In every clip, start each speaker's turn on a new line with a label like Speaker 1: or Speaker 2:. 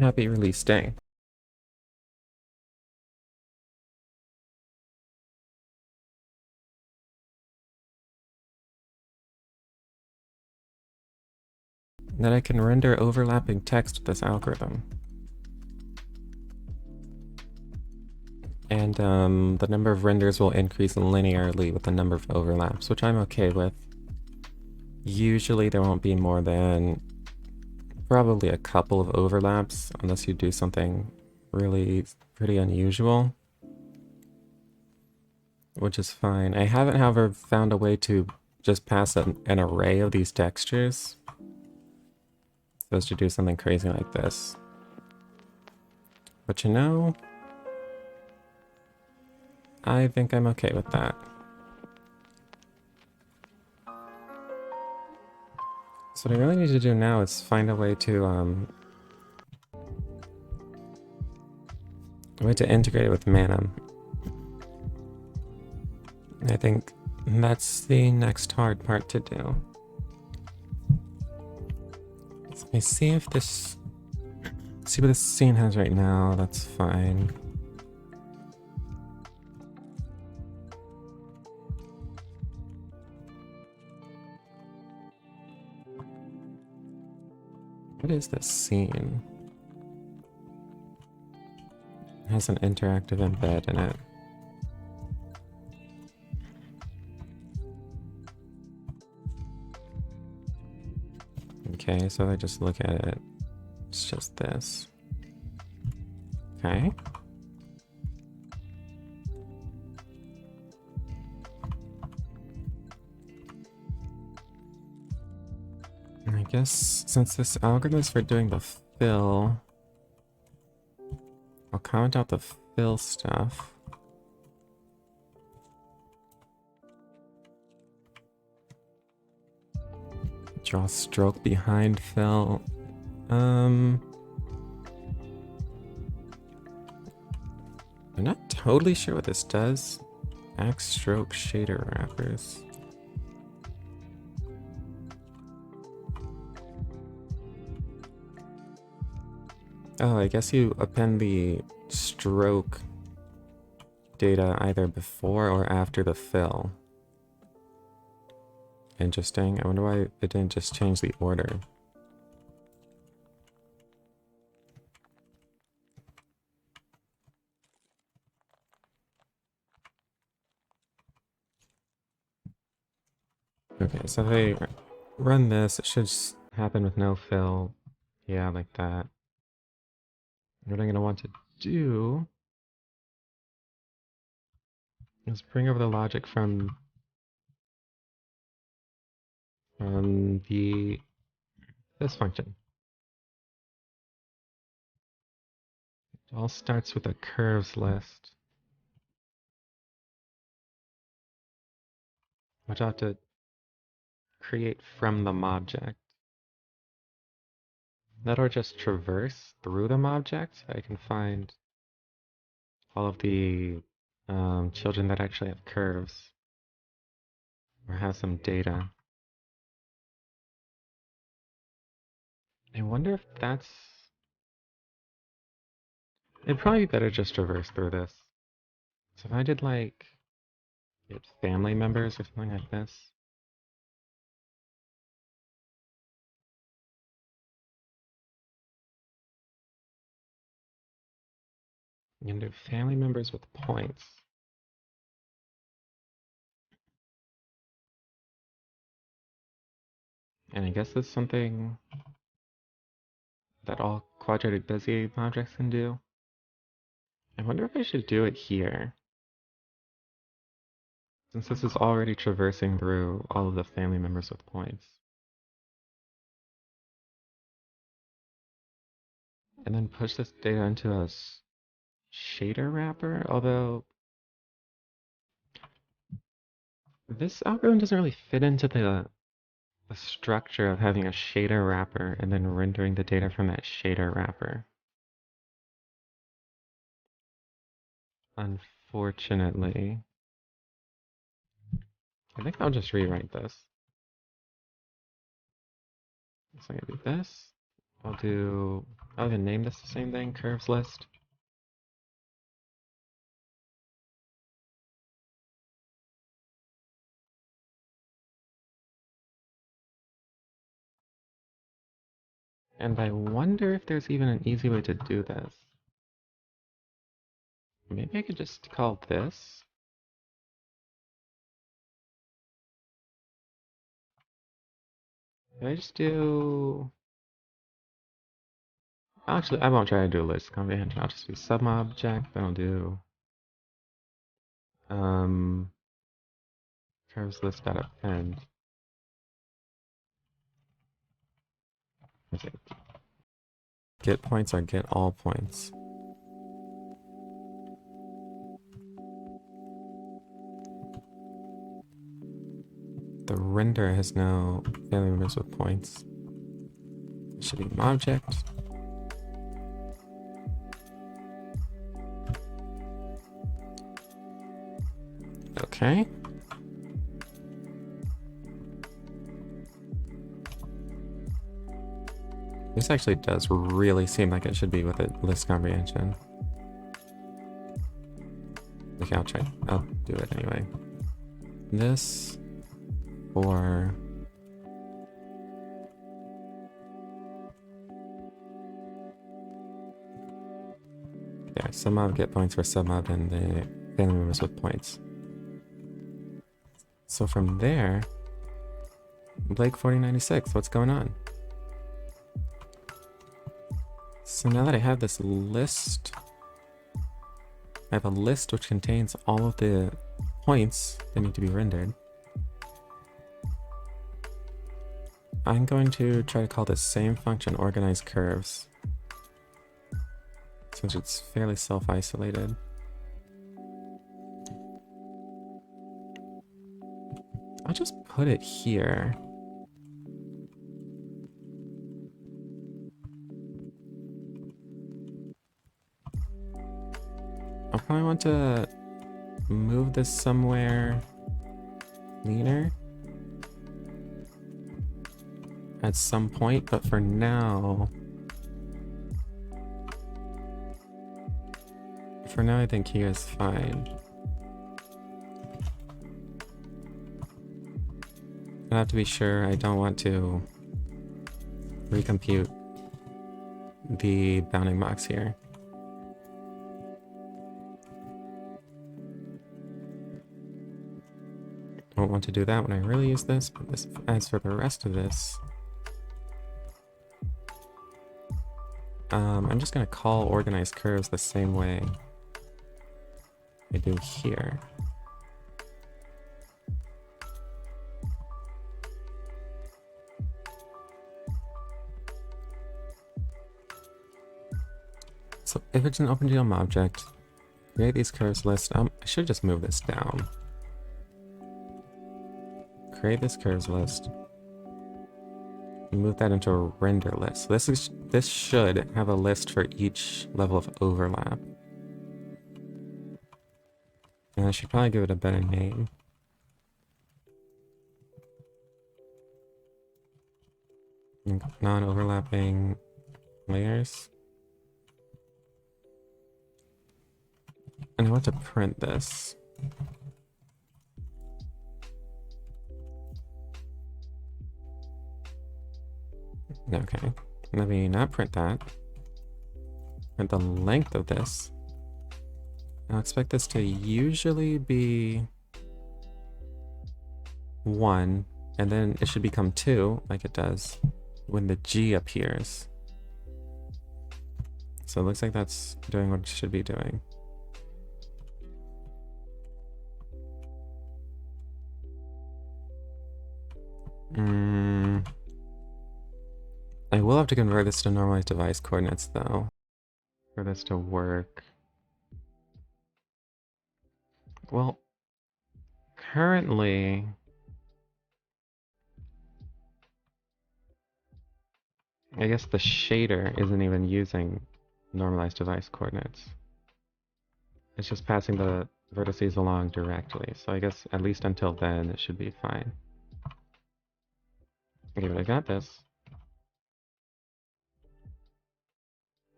Speaker 1: Happy release day. That I can render overlapping text with this algorithm. And the number of renders will increase linearly with the number of overlaps, which I'm okay with. Usually there won't be more than probably a couple of overlaps unless you do something really pretty unusual, which is fine. I haven't, however, found a way to just pass an array of these textures so as to do something crazy like this. But you know, I think I'm okay with that. So what I really need to do now is find a way to integrate it with Manim. I think that's the next hard part to do. Let me see if this... See what this scene has right now, that's fine. What is this scene? It has an interactive embed in it. Okay, so if I just look at it, it's just this. Okay. I guess since this algorithm is for doing the fill, I'll comment out the fill stuff. Draw stroke behind fill. I'm not totally sure what this does. Back stroke shader wrappers. Oh, I guess you append the stroke data either before or after the fill. Interesting. I wonder why it didn't just change the order. Okay, so if I run this, it should happen with no fill. Yeah, like that. What I'm going to want to do is bring over the logic from this function. It all starts with a curves list, which I have to create from the object. That'll just traverse through the object so I can find all of the children that actually have curves or have some data. I wonder if that's... It'd probably be better just traverse through this. So if I did like family members or something like this. You can do family members with points. And I guess that's something that all quadratic Bezier objects can do. I wonder if I should do it here, since this is already traversing through all of the family members with points. And then push this data into a shader wrapper, although this algorithm doesn't really fit into the structure of having a shader wrapper and then rendering the data from that shader wrapper. Unfortunately. I think I'll just rewrite this. So I do this. I'll do I'll even name this the same thing, curves list. And I wonder if there's even an easy way to do this. Maybe I could just call this. Can I just do... Actually, I won't try to do a list comprehension. I'll just do subobject, then I'll do um, curves list dot append. Okay. Get points or get all points. The render has now family members with points. It should be an object. Okay. This actually does really seem like it should be with a list comprehension. Okay, I'll do it anyway. This or yeah, submob get points for submob and the family members with points. So from there, Blake 4096, what's going on? So now that I have this list, I have a list which contains all of the points that need to be rendered. I'm going to try to call this same function organize curves, since it's fairly self-isolated. I'll just put it here. I'll probably want to move this somewhere cleaner at some point, but for now, I think here is fine. I have to be sure I don't want to recompute the bounding box here. I won't want to do that when I really use this, but as for the rest of this, I'm just going to call organize curves the same way I do here. So if it's an OpenGL object, create these curves list. I should just move this down. Create this curves list. Move that into a render list. This should have a list for each level of overlap. And I should probably give it a better name. Non-overlapping layers. And I want to print this. Okay, let me not print that. Print the length of this. I'll expect this to usually be 1, and then it should become 2, like it does when the G appears. So it looks like that's doing what it should be doing. I will have to convert this to normalized device coordinates though, for this to work. Well, currently, I guess the shader isn't even using normalized device coordinates. It's just passing the vertices along directly. So I guess at least until then, it should be fine. Okay, but I got this.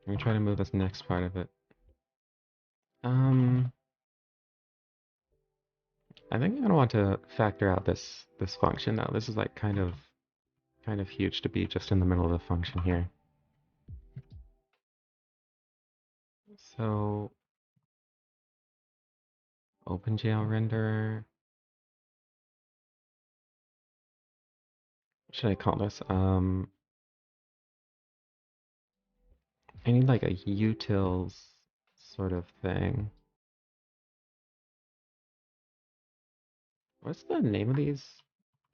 Speaker 1: Let me try to move this next part of it. Um, I think I'm gonna want to factor out this function though. This is like kind of huge to be just in the middle of the function here. So OpenGL renderer. What should I call this? I need like a utils sort of thing. What's the name of these?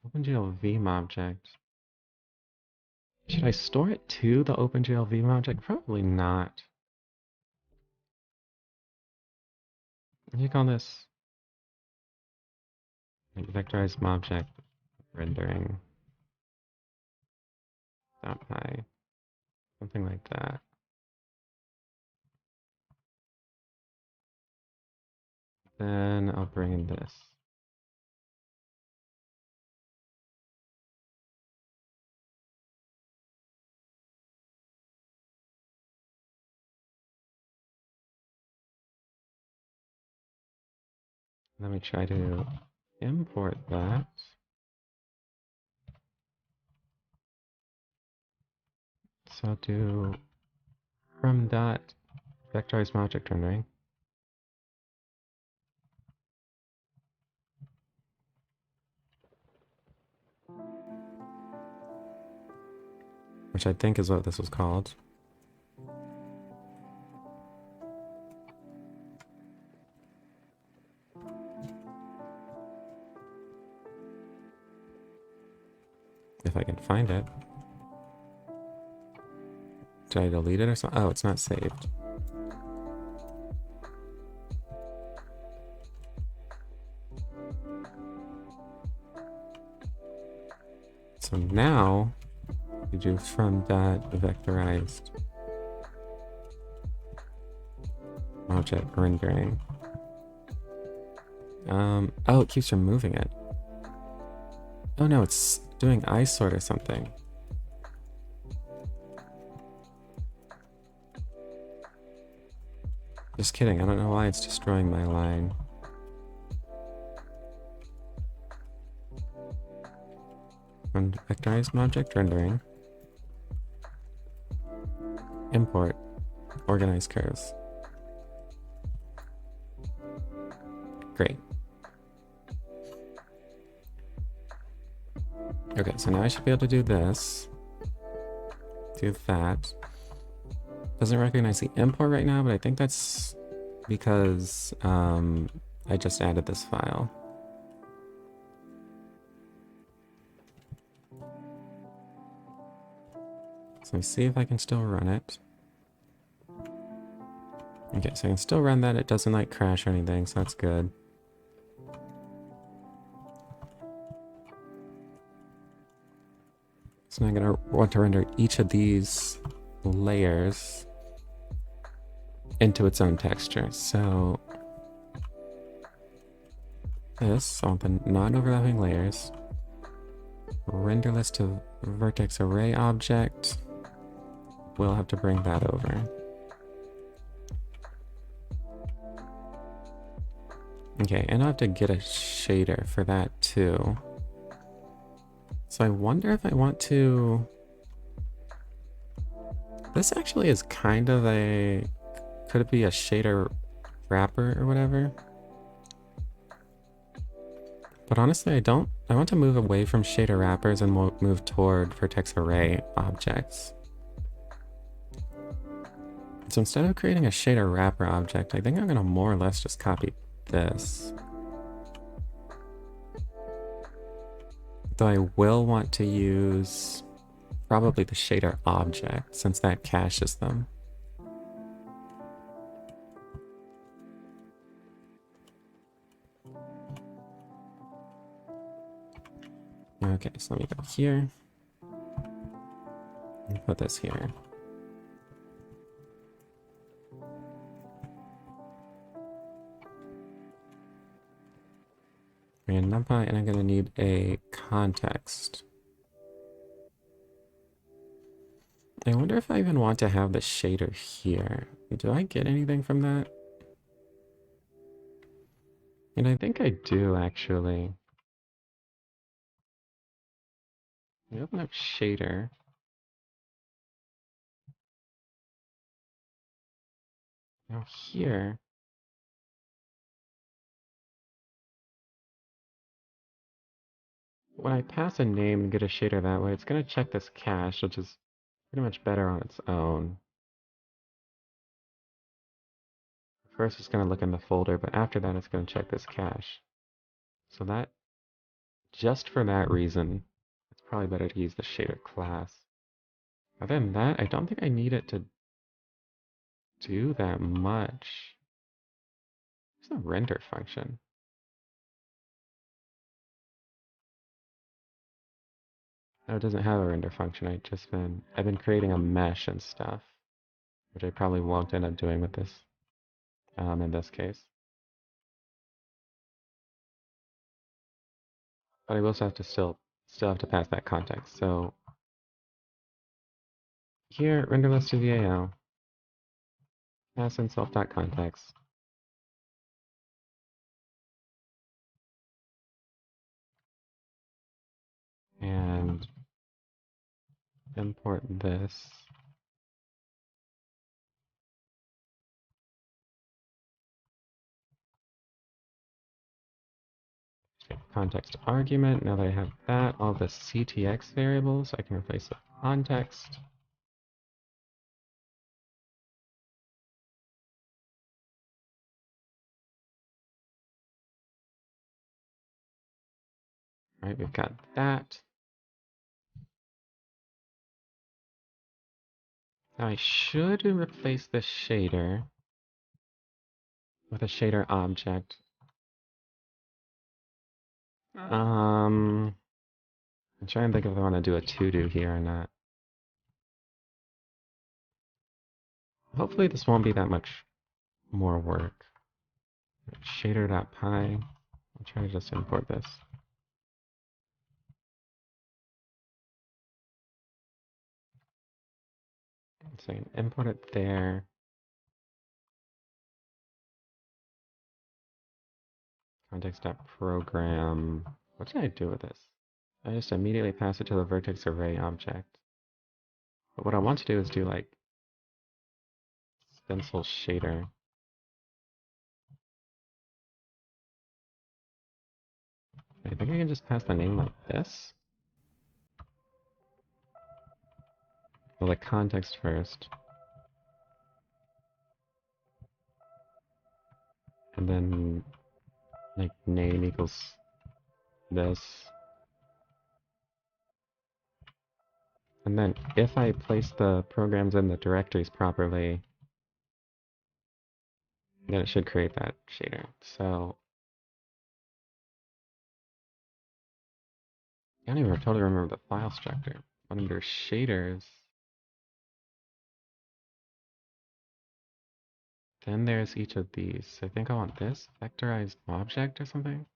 Speaker 1: OpenGL Vim object. Should I store it to the OpenGL Vim object? Probably not. What do you call this? Like vectorized object rendering .py, something like that. Then I'll bring in this. Let me try to import that. So I'll do from dot vectorized object rendering. Which I think is what this was called. If I can find it. Did I delete it or something? Oh, it's not saved. So now you do from dot vectorized object rendering. Oh, it keeps removing it. Oh no, it's doing isort or something. Just kidding, I don't know why it's destroying my line. From vectorized object rendering. Import organized curves. Great. Okay, so now I should be able to do this. Do that. Doesn't recognize the import right now, but I think that's because I just added this file. So let me see if I can still run it. Okay, so I can still run that. It doesn't like crash or anything, so that's good. So now I'm gonna want to render each of these layers into its own texture. So this, I want the non-overlapping layers. Render list to vertex array object. We'll have to bring that over. Okay, and I'll have to get a shader for that too. So I wonder if I want to... This actually is kind of a... Could it be a shader wrapper or whatever? But honestly, I don't... I want to move away from shader wrappers and move toward vertex array objects. So instead of creating a shader wrapper object, I think I'm going to more or less just copy this. Though I will want to use probably the shader object, since that caches them. Okay, so let me go here. And put this here. And numpy, and I'm going to need a context. I wonder if I even want to have the shader here. Do I get anything from that? And I think I do, actually. We open up shader. Now here, when I pass a name and get a shader that way, it's going to check this cache, which is pretty much better on its own. First, it's going to look in the folder, but after that, it's going to check this cache. So that, just for that reason, it's probably better to use the shader class. Other than that, I don't think I need it to do that much. It's a render function. No, it doesn't have a render function. I've been creating a mesh and stuff, which I probably won't end up doing with this, in this case. But I will have to still have to pass that context. So here, render list to VAL, pass in self.context, and import this. Context argument. Now that I have that, all the CTX variables, I can replace with context. All right, we've got that. Now I should replace the shader with a shader object. I'm trying to think if I want to do a to-do here or not. Hopefully this won't be that much more work. Shader.py. I'll try to just import this. So I can import it there. Context.program. What did I do with this? I just immediately pass it to the vertex array object. But what I want to do is do like stencil shader. I think I can just pass the name like this. Well, the context first. And then like name equals this. And then if I place the programs in the directories properly, then it should create that shader. So I don't even totally remember the file structure. But under shaders, then there's each of these. I think I want this vectorized object or something.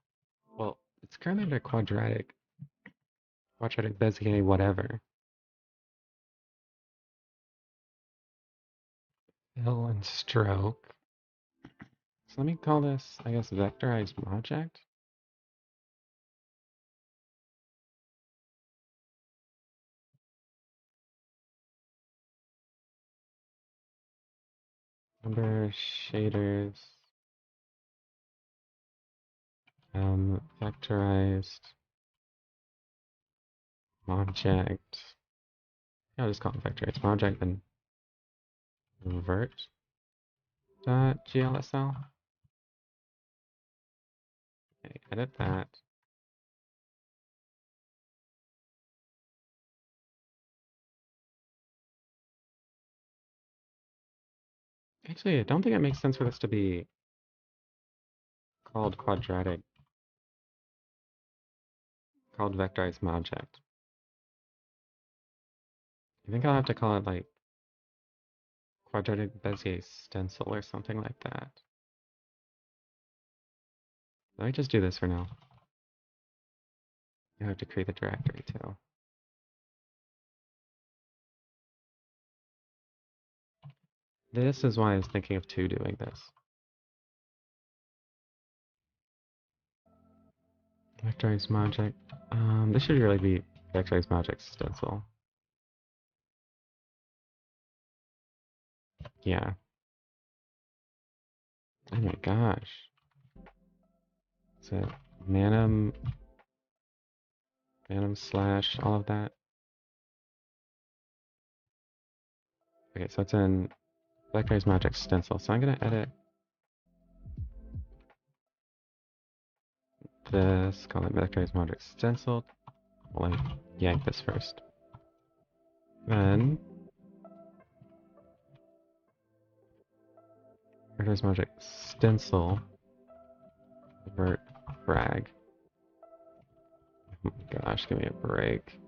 Speaker 1: Well, it's currently under quadratic Bezier, whatever. Fill and stroke. So let me call this, I guess, vectorized object. Number shaders. Vectorized object. Yeah, I'll just call it vectorized object and vert dot glsl. Okay, edit that. Actually, I don't think it makes sense for this to be called called vectorized object. I think I'll have to call it like quadratic Bezier stencil or something like that. Let me just do this for now. I have to create the directory too. This is why I was thinking of two doing this. Vectorize Magic. This should really be Vectorize Magic Stencil. Yeah. Oh my gosh. Is it Manim, slash, all of that? Okay, so it's in Vectorize Magic Stencil. So I'm gonna edit this, call it Vectorize Magic Stencil. Well, I yank this first. Then Vectorize Magic Stencil. Vert frag. Oh my gosh, give me a break.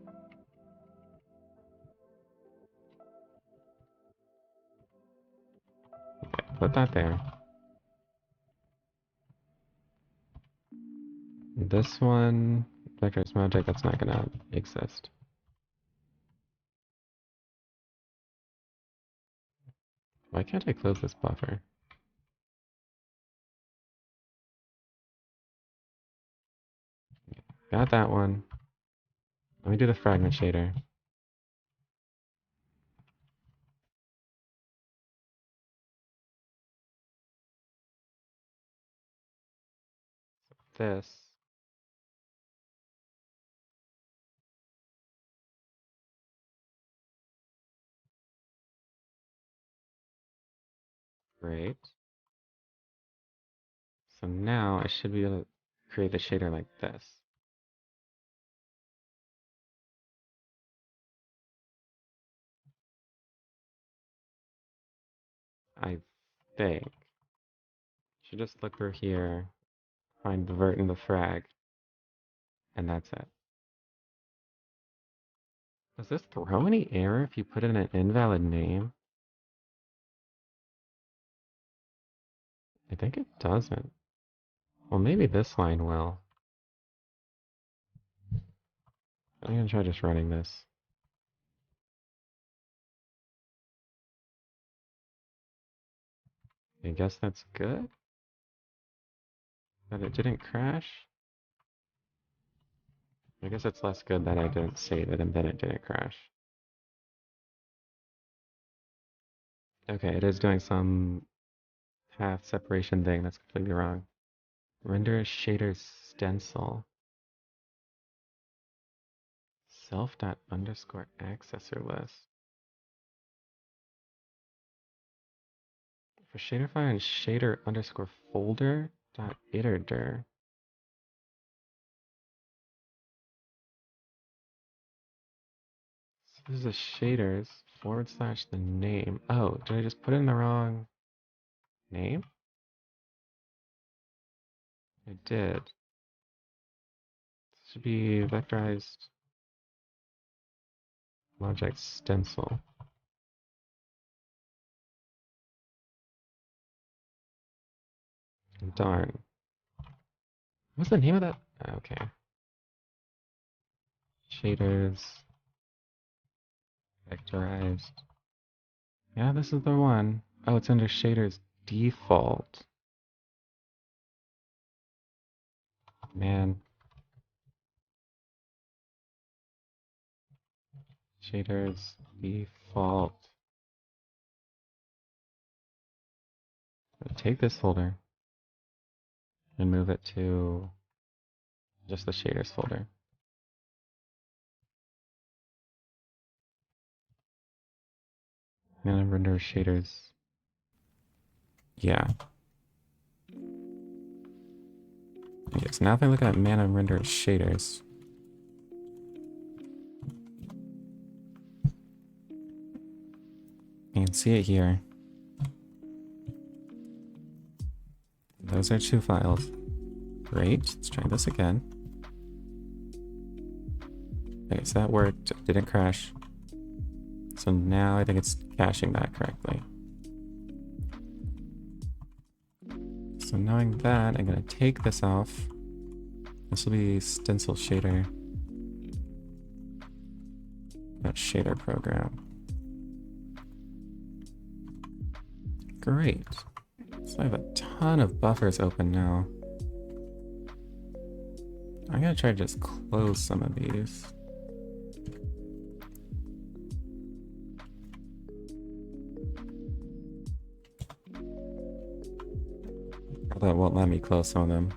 Speaker 1: Okay, put that there. This one, Vectorize Magic, that's not gonna exist. Why can't I close this buffer? Got that one. Let me do the fragment shader. This. Great. So now I should be able to create the shader like this. I think. Should just look through here, find the vert and the frag, and that's it. Does this throw any error if you put in an invalid name? I think it doesn't. Well, maybe this line will. I'm gonna try just running this. I guess that's good? That it didn't crash? I guess it's less good that I didn't save it and then it didn't crash. Okay, it is doing some path separation thing that's completely wrong. Render shader stencil. Self._accessor list. For shader file and shader_folder.iterdir. So this is the shaders / the name. Oh, did I just put in the wrong name? I did. This should be vectorized object stencil. Darn. What's the name of that? Okay. Shaders. Vectorized. Yeah, this is the one. Oh, it's under shaders default. Man. Shaders default. Take this folder and move it to just the shaders folder. I'm gonna render shaders. Yeah. Yes, now if I look at mana render shaders. You can see it here. Those are two files. Great, let's try this again. Okay, so that worked, didn't crash. So now I think it's caching that correctly. So knowing that, I'm gonna take this off. This will be stencil shader. That shader program. Great. So I have a ton of buffers open now. I'm gonna try to just close some of these. Although it won't let me close some of them.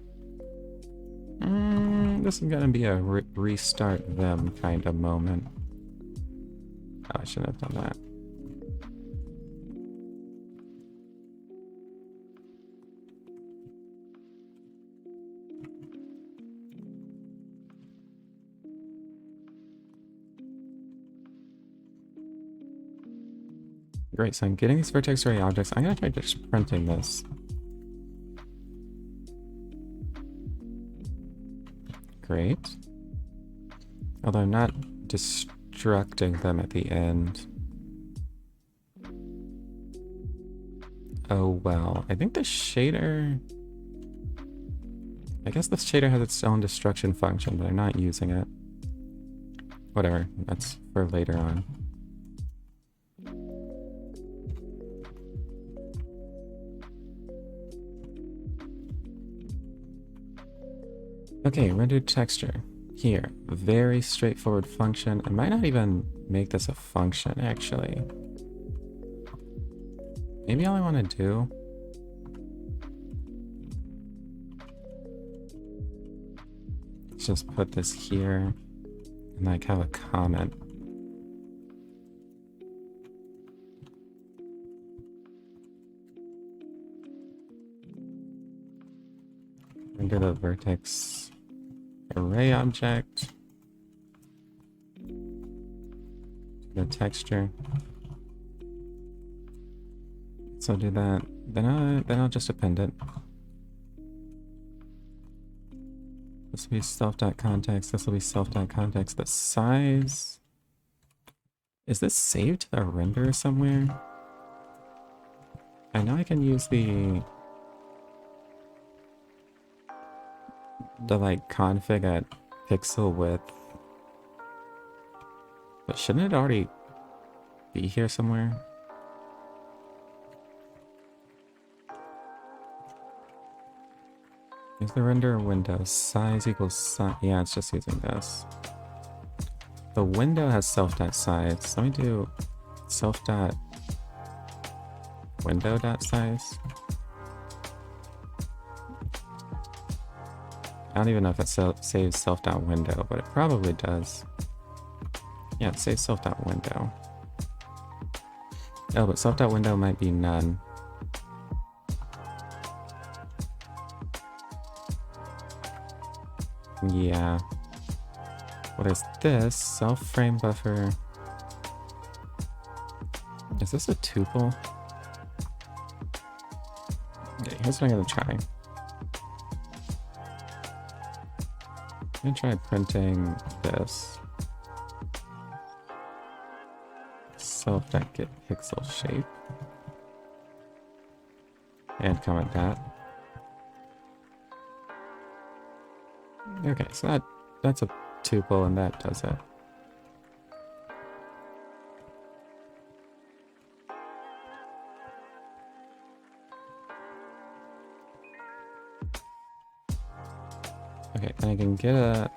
Speaker 1: This is gonna be a restart them kind of moment. Oh, I shouldn't have done that. Great, so I'm getting these vertex array objects. I'm gonna try just printing this. Great. Although I'm not destructing them at the end. Oh well. I think the shader... I guess the shader has its own destruction function, but I'm not using it. Whatever, that's for later on. Okay, rendered texture. Here, very straightforward function. I might not even make this a function, actually. Maybe all I want to do is just put this here and like have a comment. Render the vertex array object, the texture. So do that. Then I'll just append it. This will be self.context. This will be self.context. The size. Is this saved to the render somewhere? I know I can use the like config at pixel width. But shouldn't it already be here somewhere? Here's the render window. Size equals size. Yeah, it's just using this. The window has self.size. Let me do self.window.size. I don't even know if it saves self.window, but it probably does. Yeah, it saves self.window. Oh, but self.window might be none. Yeah. What is this? Self frame buffer. Is this a tuple? Okay, here's what I'm gonna try. I'm gonna try printing this. Self.get pixel shape. And comment that. Okay, so that's a tuple and that does it. Okay, and I can get a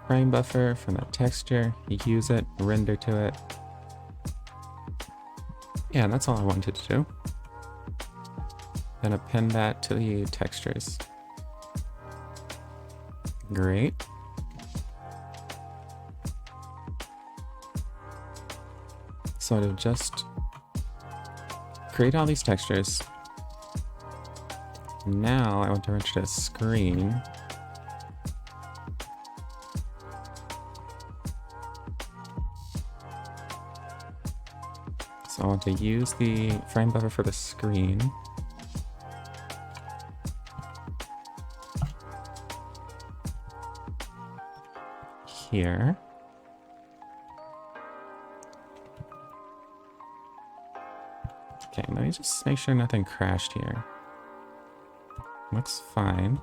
Speaker 1: frame buffer from that texture, use it, render to it. Yeah, and that's all I wanted to do. Then append that to the textures. Great. So to just create all these textures. Now I want to render a screen. So I want to use the frame buffer for the screen. Here. Okay, let me just make sure nothing crashed here. Looks fine.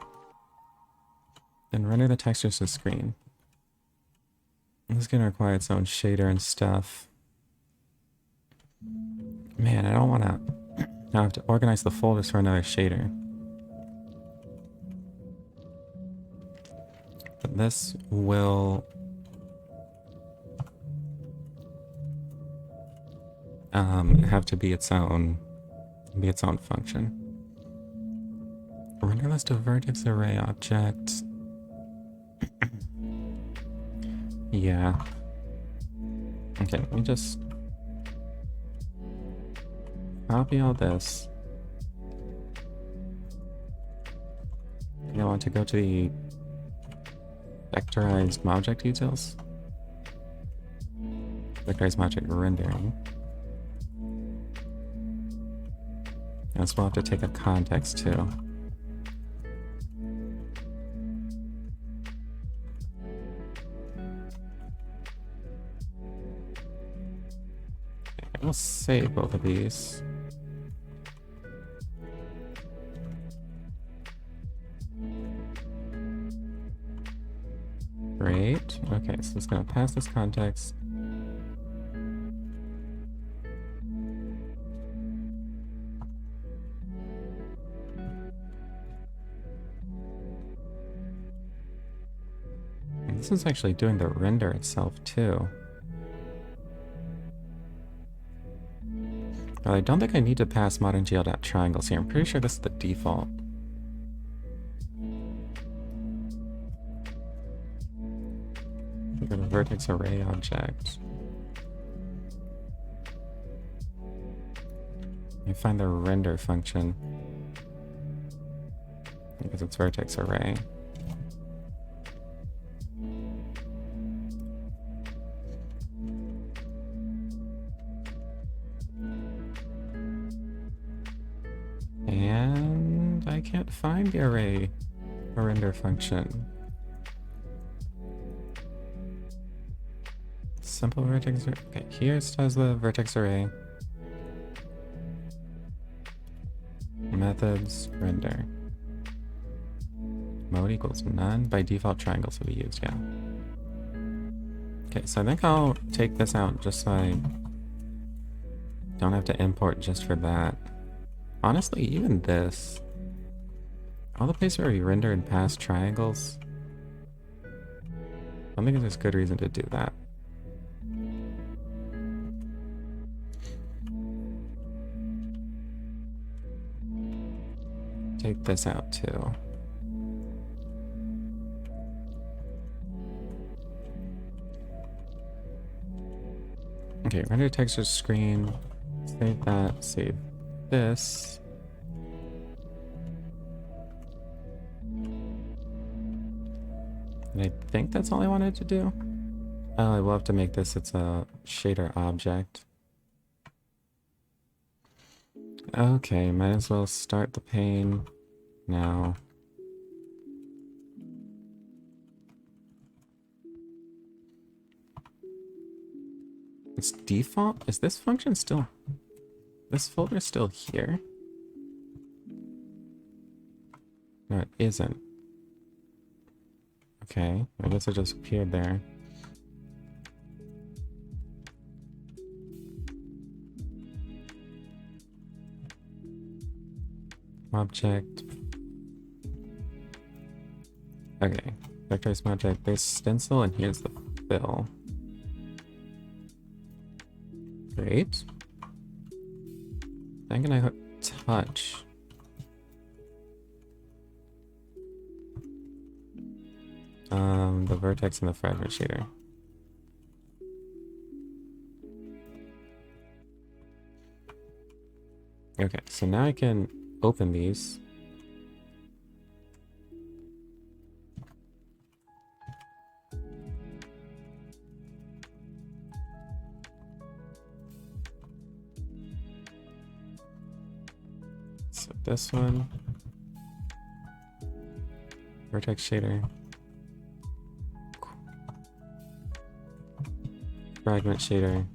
Speaker 1: Then render the textures to the screen. This is going to require its own shader and stuff. Man, I don't want to Now I have to organize the folders for another shader. But this will have to be its own function. Render list of vertex array object. Yeah. Okay, let me just copy all this. I want to go to the vectorized object details. Vectorized object rendering. And this will have to take a context too. We'll save both of these. Great. Okay, so it's going to pass this context. And this is actually doing the render itself too. Well, I don't think I need to pass modern gl.triangles here. I'm pretty sure this is the default. Go to vertex array object. You find the render function because it's vertex array. And I can't find the array render function. Simple vertex array. Okay, here it says the vertex array. Methods render. Mode equals none. By default, triangles will be used, yeah. Okay, so I think I'll take this out just so I don't have to import just for that. Honestly, even this, all the places where we render and pass triangles, I think there's good reason to do that. Take this out too. Okay, render texture screen. Save that, save this. And I think that's all I wanted to do. Oh, I will have to make this its a shader object. Okay, might as well start the pane now. It's default? Is this function still... This folder's still here? No, it isn't. Okay, I guess it just appeared there. Object. Okay, vectorized object. There's stencil and here's the fill. Great. Then can I hit touch? The vertex and the fragment shader. Okay, so now I can open these. So this one, vertex shader, fragment shader,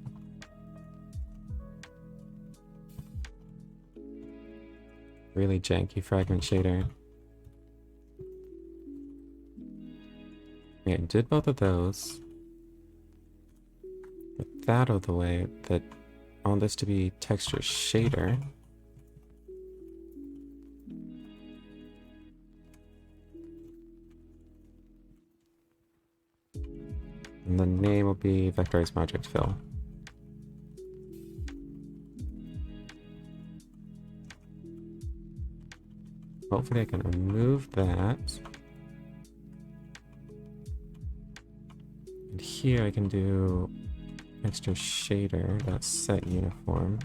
Speaker 1: really janky fragment shader. Yeah, did both of those. Get that out of the way. That I want this to be texture shader. And the name will be Vectorize Project Fill. Hopefully I can remove that. And here I can do extra shader, that's set uniform.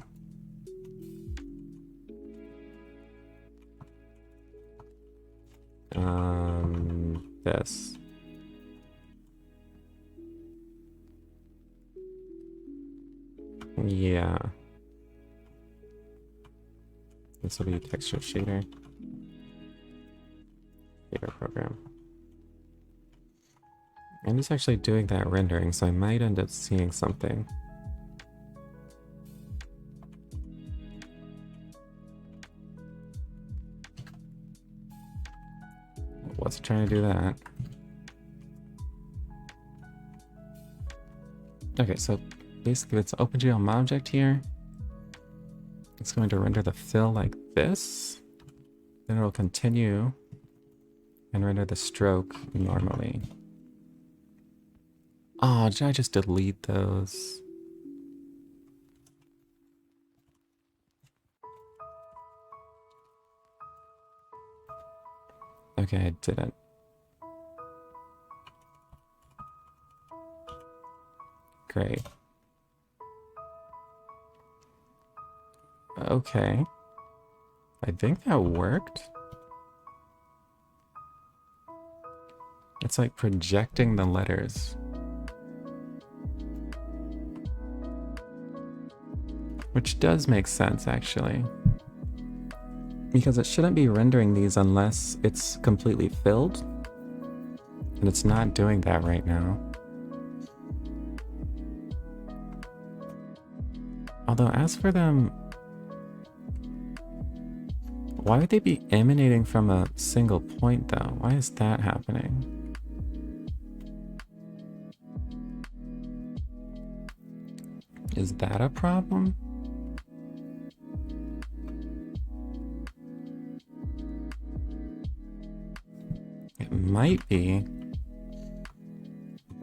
Speaker 1: This. Yeah. This will be a texture shader. Shader program. I'm just actually doing that rendering, so I might end up seeing something. Let's try to do that. Okay, so basically it's OpenGL object here. It's going to render the fill like this. Then it will continue and render the stroke normally. Oh, did I just delete those? Okay, I didn't. Great. Okay. I think that worked. It's like projecting the letters. Which does make sense, actually. Because it shouldn't be rendering these unless it's completely filled. And it's not doing that right now. Although, as for them... Why would they be emanating from a single point, though? Why is that happening? Is that a problem? It might be.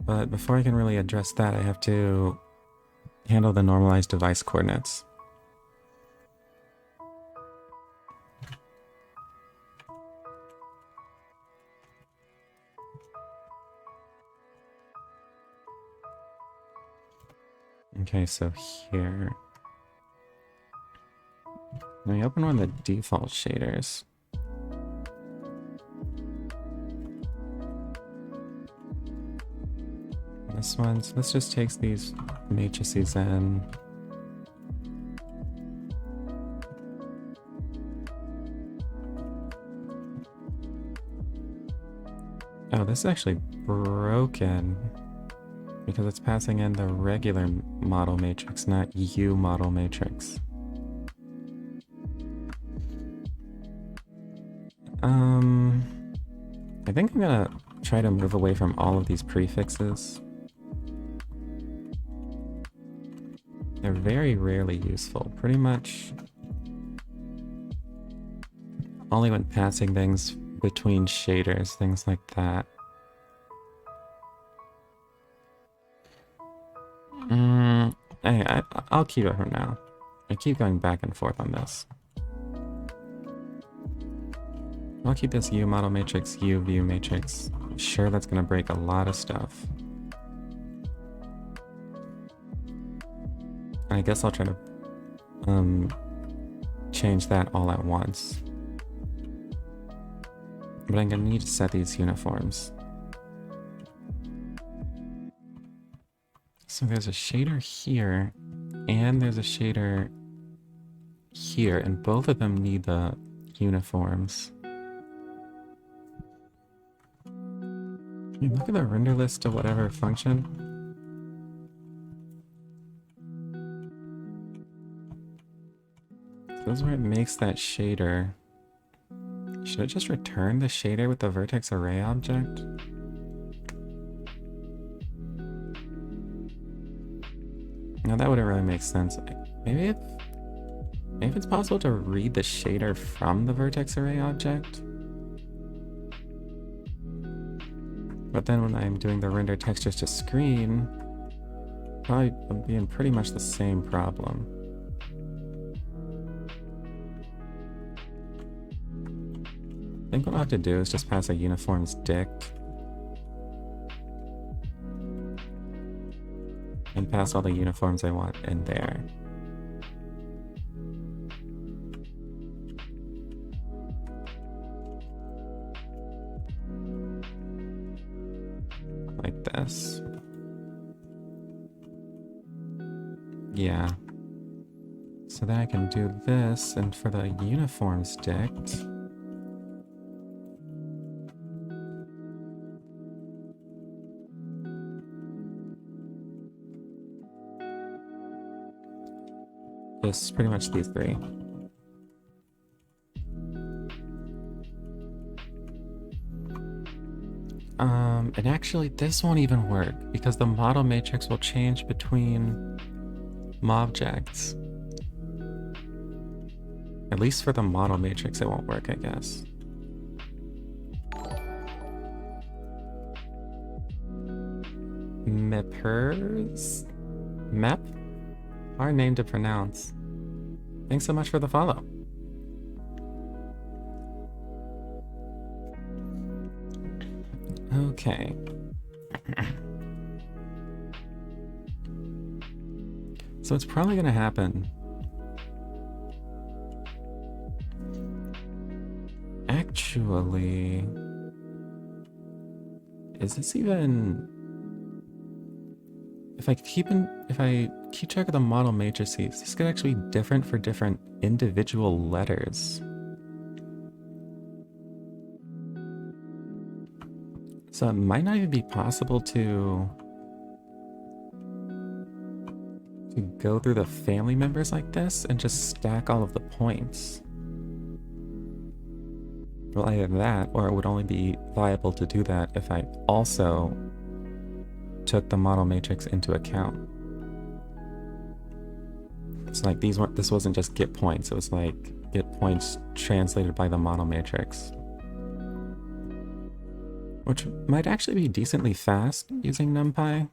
Speaker 1: But before I can really address that, I have to handle the normalized device coordinates. Okay, so here. Let me open one of the default shaders. This one, so this just takes these matrices in. Oh, this is actually broken because it's passing in the regular model matrix, not U model matrix. I think I'm gonna try to move away from all of these prefixes. They're very rarely useful. Pretty much only when passing things between shaders, things like that. I'll keep it for now. I keep going back and forth on this. I'll keep this U model matrix, U view matrix. I'm sure that's gonna break a lot of stuff. I guess I'll try to change that all at once. But I'm gonna need to set these uniforms. So there's a shader here, and there's a shader here, and both of them need the uniforms. Can you look at the render list to whatever function? This is where it makes that shader. Should it just return the shader with the vertex array object? No, that wouldn't really make sense. Maybe it's possible to read the shader from the vertex array object. But then when I'm doing the render textures to screen, probably I'm being pretty much the same problem. I think what I'll have to do is just pass a uniforms dict and pass all the uniforms I want in there. Like this. Yeah. So then I can do this, and for the uniforms dict, just pretty much these three. And actually this won't even work because the model matrix will change between mobjects. At least for the model matrix it won't work, I guess. Mepers? Mep? Hard name to pronounce. Thanks so much for the follow. Okay. So it's probably gonna happen. Actually, is this even... If I keep track of the model matrices, this could actually be different for different individual letters. So it might not even be possible to go through the family members like this and just stack all of the points. Well, either that, or it would only be viable to do that if I also took the model matrix into account. It's like this wasn't just get points, it was like get points translated by the model matrix. Which might actually be decently fast using NumPy.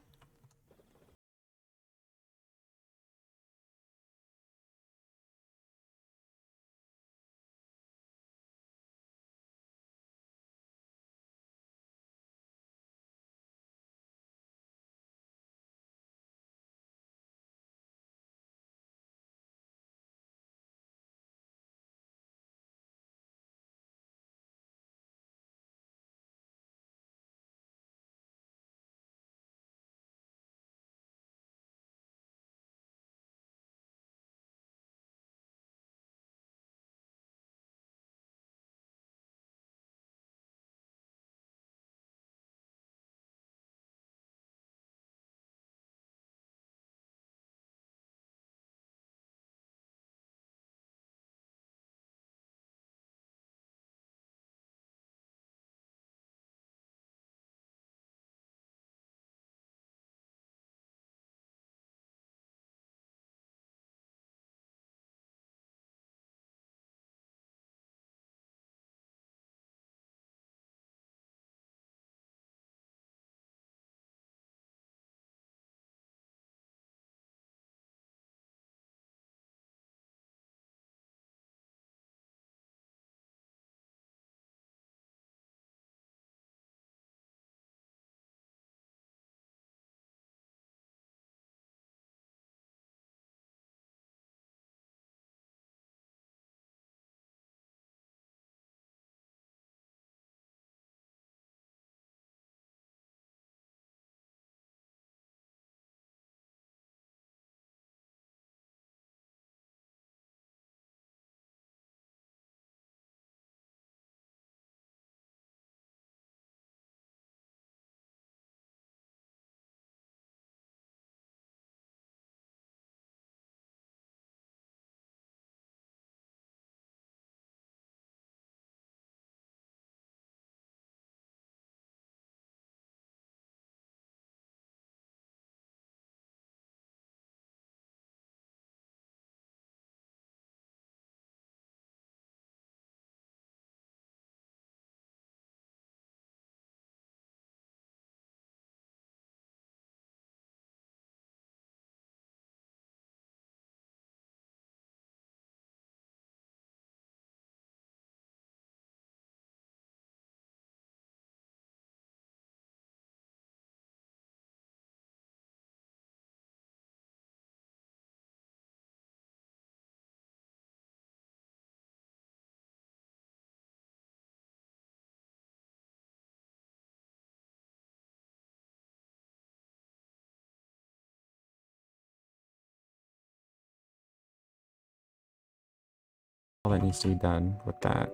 Speaker 1: all that needs to be done with that.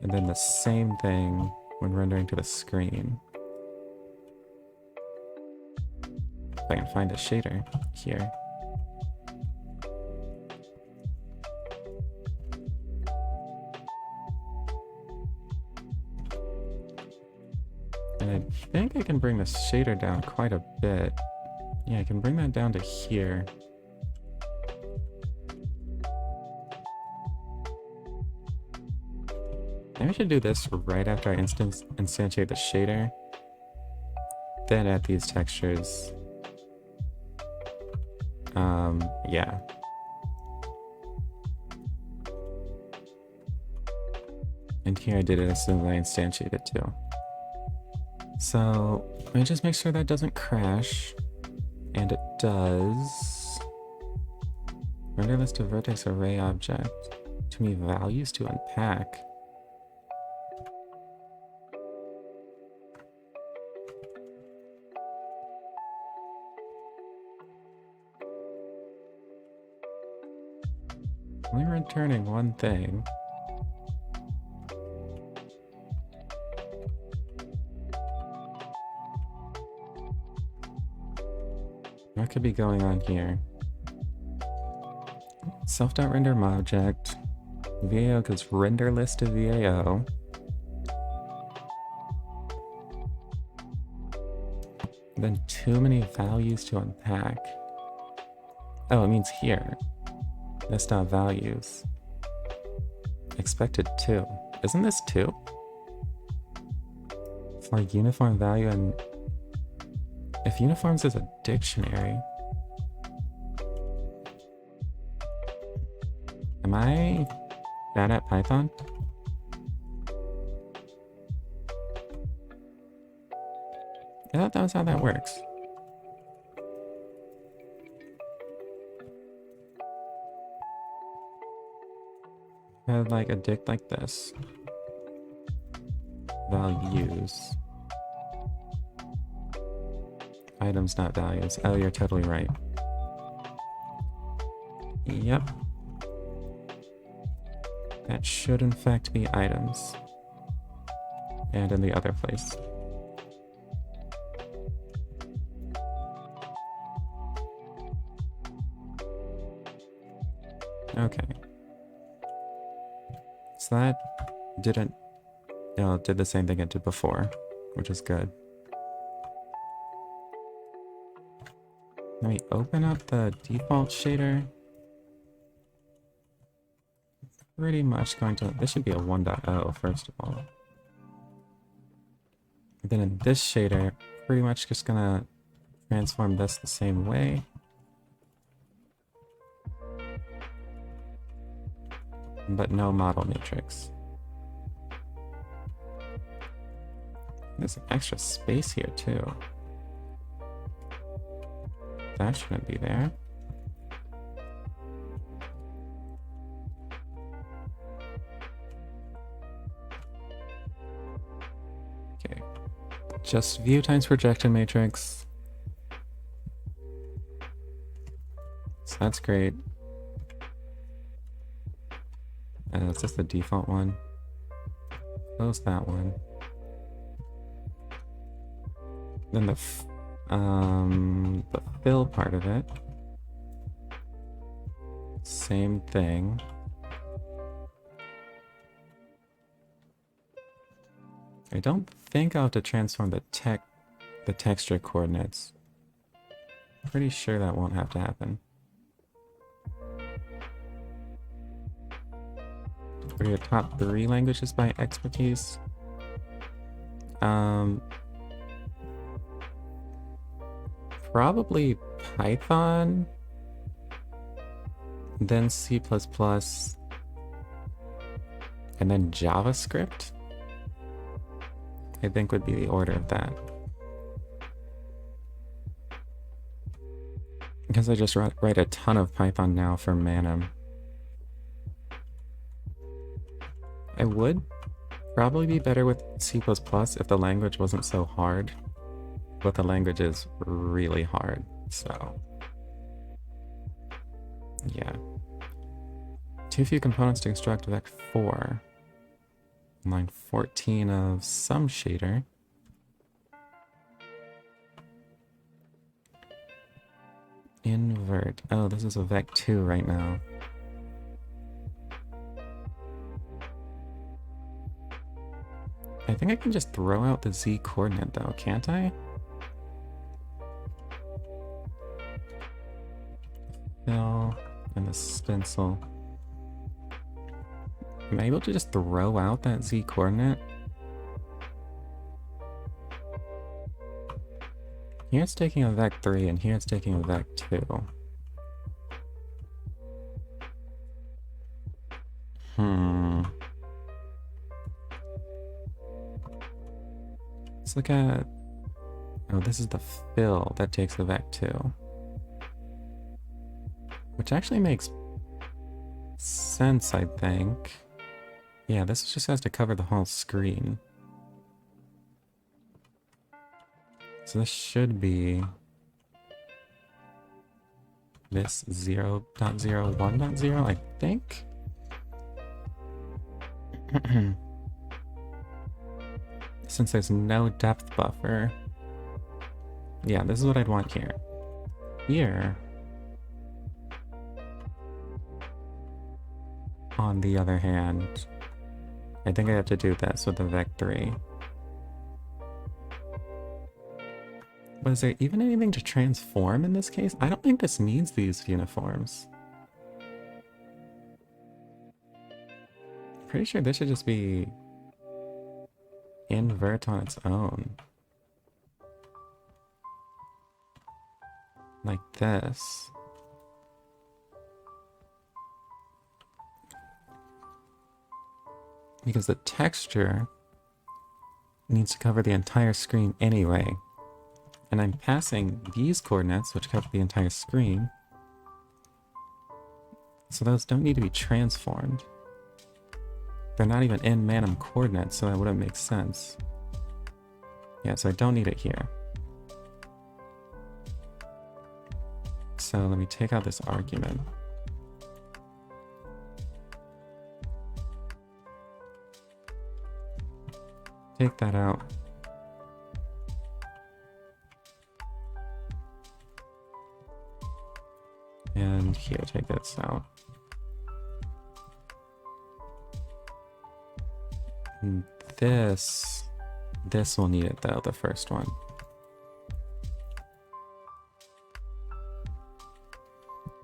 Speaker 1: And then the same thing when rendering to the screen. If I can find a shader here. And I think I can bring the shader down quite a bit. Yeah, I can bring that down to here. Maybe I should do this right after I instantiate the shader. Then add these textures. Yeah. And here I did it as soon as I instantiated it too. So let me just make sure that doesn't crash. And it does. Render list of vertex array object. Too many values to unpack. Only returning one thing. What could be going on here? Self.render object. VAO goes render list of VAO. Then too many values to unpack. Oh, it means here. List.values. Expected 2. Isn't this 2? For uniform value and... If uniforms is a dictionary... Am I bad at Python? I thought that was how that works. I had like a dict like this. Values. Items, not values. Oh, you're totally right. Yep. That should in fact be items. And in the other place. Okay. So that didn't, did the same thing it did before, which is good. Let me open up the default shader. Pretty much going to, this should be a 1.0 first of all. And then in this shader, pretty much just gonna transform this the same way. But no model matrix. There's an extra space here too. That shouldn't be there. Okay. Just view times projection matrix. So that's great. Is this the default one? Close that one. Then the fill part of it. Same thing. I don't think I'll have to transform the texture coordinates. Pretty sure that won't have to happen. For your top 3 languages by expertise. Probably Python, then C++, and then JavaScript, I think would be the order of that. Because I just write a ton of Python now for Manim. I would probably be better with C++ if the language wasn't so hard. But the language is really hard, so... yeah. Too few components to construct Vec 4. Line 14 of some shader. Invert. Oh, this is a Vec 2 right now. I think I can just throw out the Z coordinate though, can't I? Fill and the stencil. Am I able to just throw out that Z coordinate? Here it's taking a Vec 3 and here it's taking a Vec 2. Let's look at... Oh, this is the fill that takes the Vec 2. Which actually makes sense, I think. Yeah, this just has to cover the whole screen. So this should be this 0.01.0, I think. Since there's no depth buffer. Yeah, this is what I'd want here. Here, on the other hand, I think I have to do this with the Vec 3. But is there even anything to transform in this case? I don't think this needs these uniforms. Pretty sure this should just be invert on its own. Like this. Because the texture needs to cover the entire screen anyway. And I'm passing these coordinates, which cover the entire screen. So those don't need to be transformed. They're not even in Manim coordinates, so that wouldn't make sense. Yeah, so I don't need it here. So let me take out this argument. Take that out. And here, take this out. And this will need it though, the first one.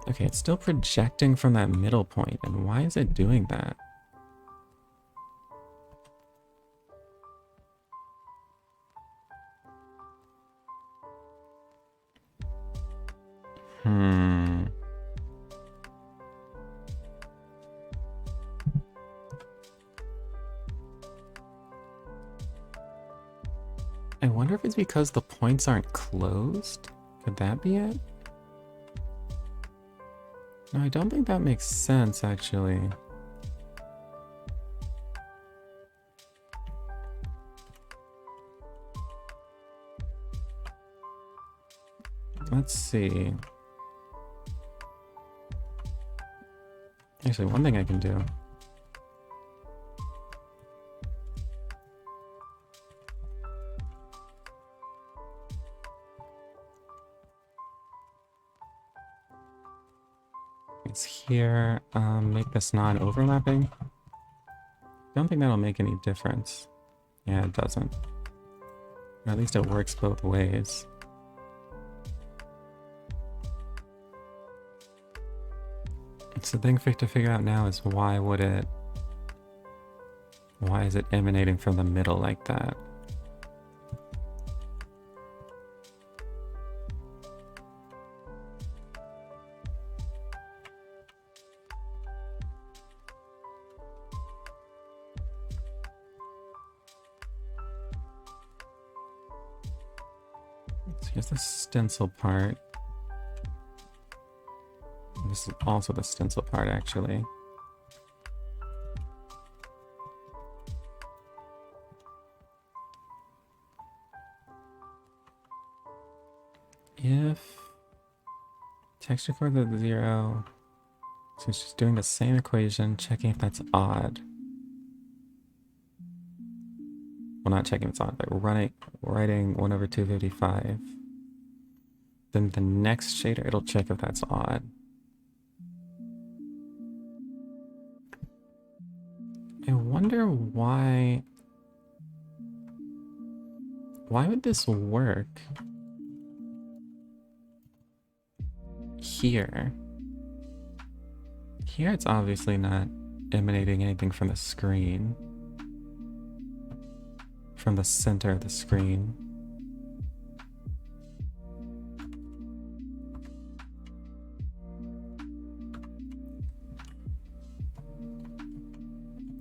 Speaker 1: Okay, it's still projecting from that middle point, and why is it doing that? I wonder if it's because the points aren't closed? Could that be it? No, I don't think that makes sense, actually. Let's see. Actually, one thing I can do. It's here. Make this non-overlapping. Don't think that'll make any difference. Yeah, it doesn't. Or at least it works both ways. So the thing to figure out now is why is it emanating from the middle like that? So here's the stencil part. This is also the stencil part, actually. If texture chord at 0, So it's just doing the same equation, checking if that's odd. Well, not checking if it's odd, but writing 1 over 255. Then the next shader, it'll check if that's odd. I wonder why... Why would this work here? Here it's obviously not emanating anything from the screen. From the center of the screen.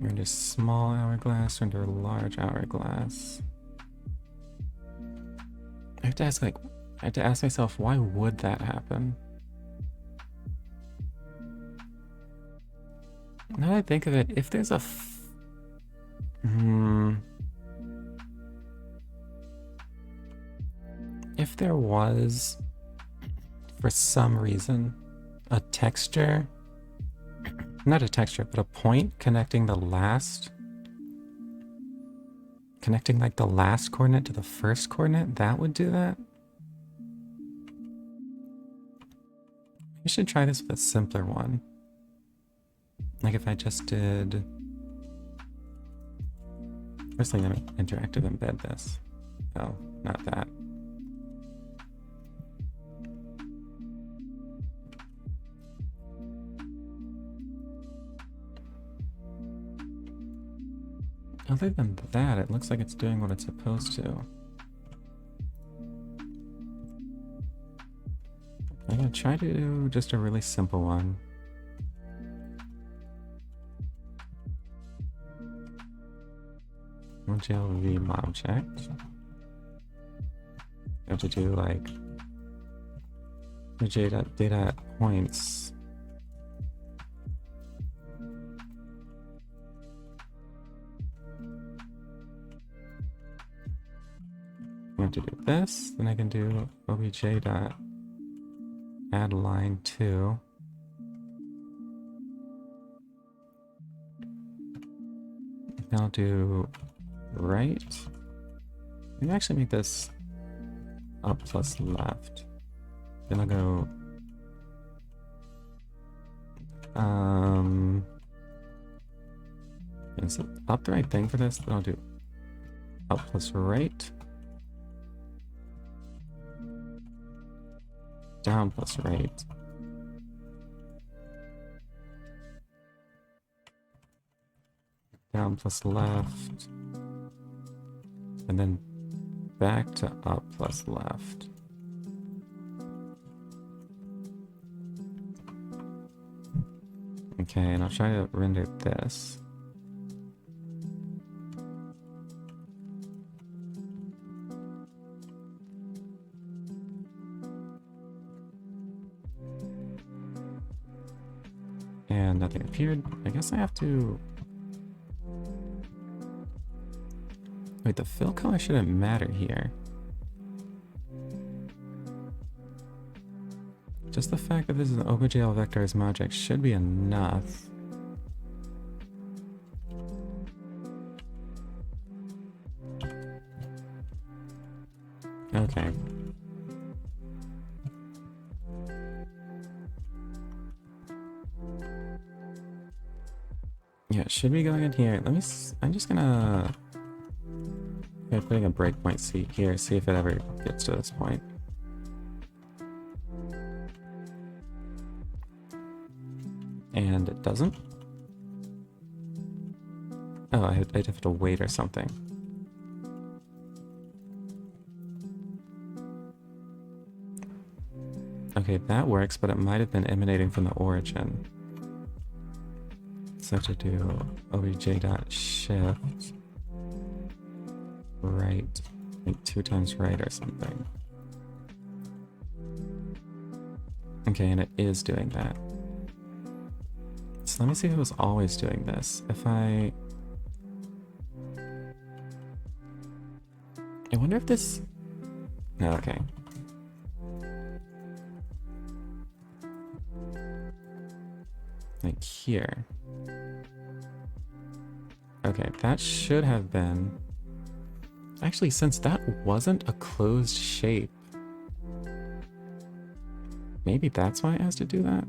Speaker 1: We're into small hourglass or into a large hourglass. I have to ask myself, why would that happen? Now that I think of it, if there's a if there was, for some reason, a texture, not a texture, but a point connecting like the last coordinate to the first coordinate, that would do that. We should try this with a simpler one. Like if I just did... Firstly, let me interactive embed this. Oh, not that. Other than that, it looks like it's doing what it's supposed to. I'm gonna try to do just a really simple one. GLV object. I have to do like data points. I have to do this, then I can do obj dot add line 2. Then I'll do right. Maybe actually make this up plus left. Then I'll go is it up the right thing for this? Then I'll do up plus right. Down plus right. Down plus left. And then back to up plus left. Okay, and I'll try to render this. And nothing appeared. I guess I have to... Wait, the fill color shouldn't matter here. Just the fact that this is an OpenGL vector as my object should be enough. Okay. Yeah, it should be going in here. Let me... I'm just gonna... Okay, putting a breakpoint seat here, see if it ever gets to this point. And it doesn't. Oh, I'd have to wait or something. Okay, that works, but it might have been emanating from the origin. So I have to do obj.shift right, like 2 times right or something. Okay, and it is doing that. So let me see if it was always doing this. If I wonder if this... No, okay. like here. Okay, that should have been... Actually, since that wasn't a closed shape, maybe that's why it has to do that?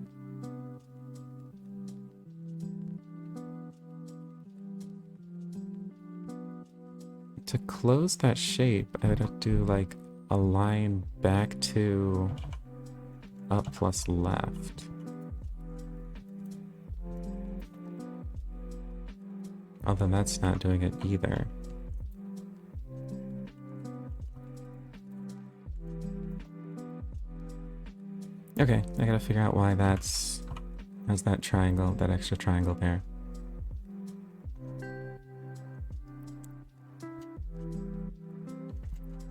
Speaker 1: To close that shape, I would have to do like a line back to up plus left. Although that's not doing it either. Okay, I gotta figure out why that's... has that triangle, that extra triangle there.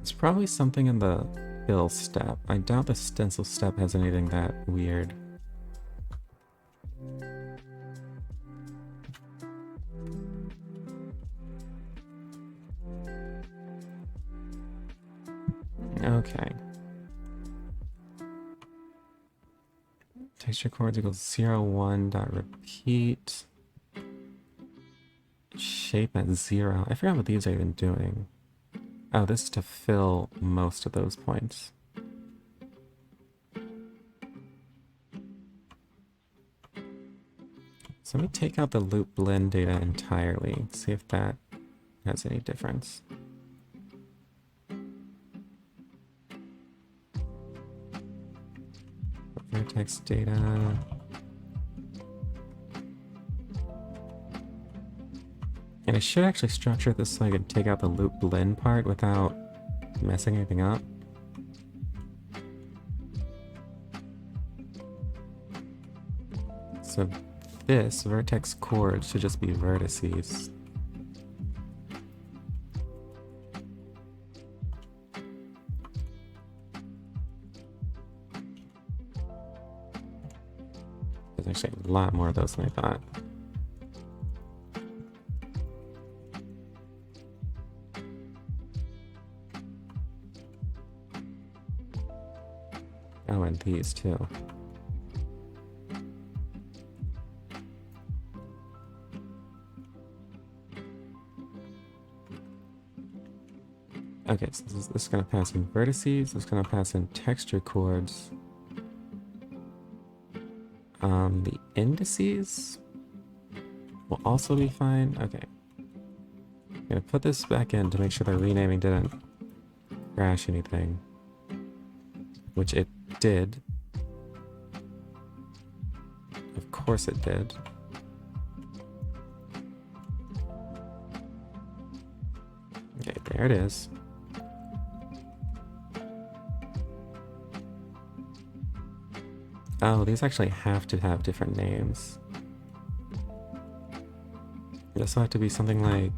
Speaker 1: It's probably something in the fill step. I doubt the stencil step has anything that weird. Okay. Texture chords equals 0, 1 dot repeat. Shape at 0. I forgot what these are even doing. Oh, this is to fill most of those points. So let me take out the loop blend data entirely, see if that has any difference. Vertex data. And I should actually structure this so I can take out the loop blend part without messing anything up. So this vertex chord should just be vertices. There's actually a lot more of those than I thought. Oh, and these too. Okay, so this is going to pass in vertices, this is going to pass in texture chords. The indices will also be fine. Okay. I'm going to put this back in to make sure the renaming didn't crash anything. Which it did. Of course it did. Okay, there it is. Oh, these actually have to have different names. This will have to be something like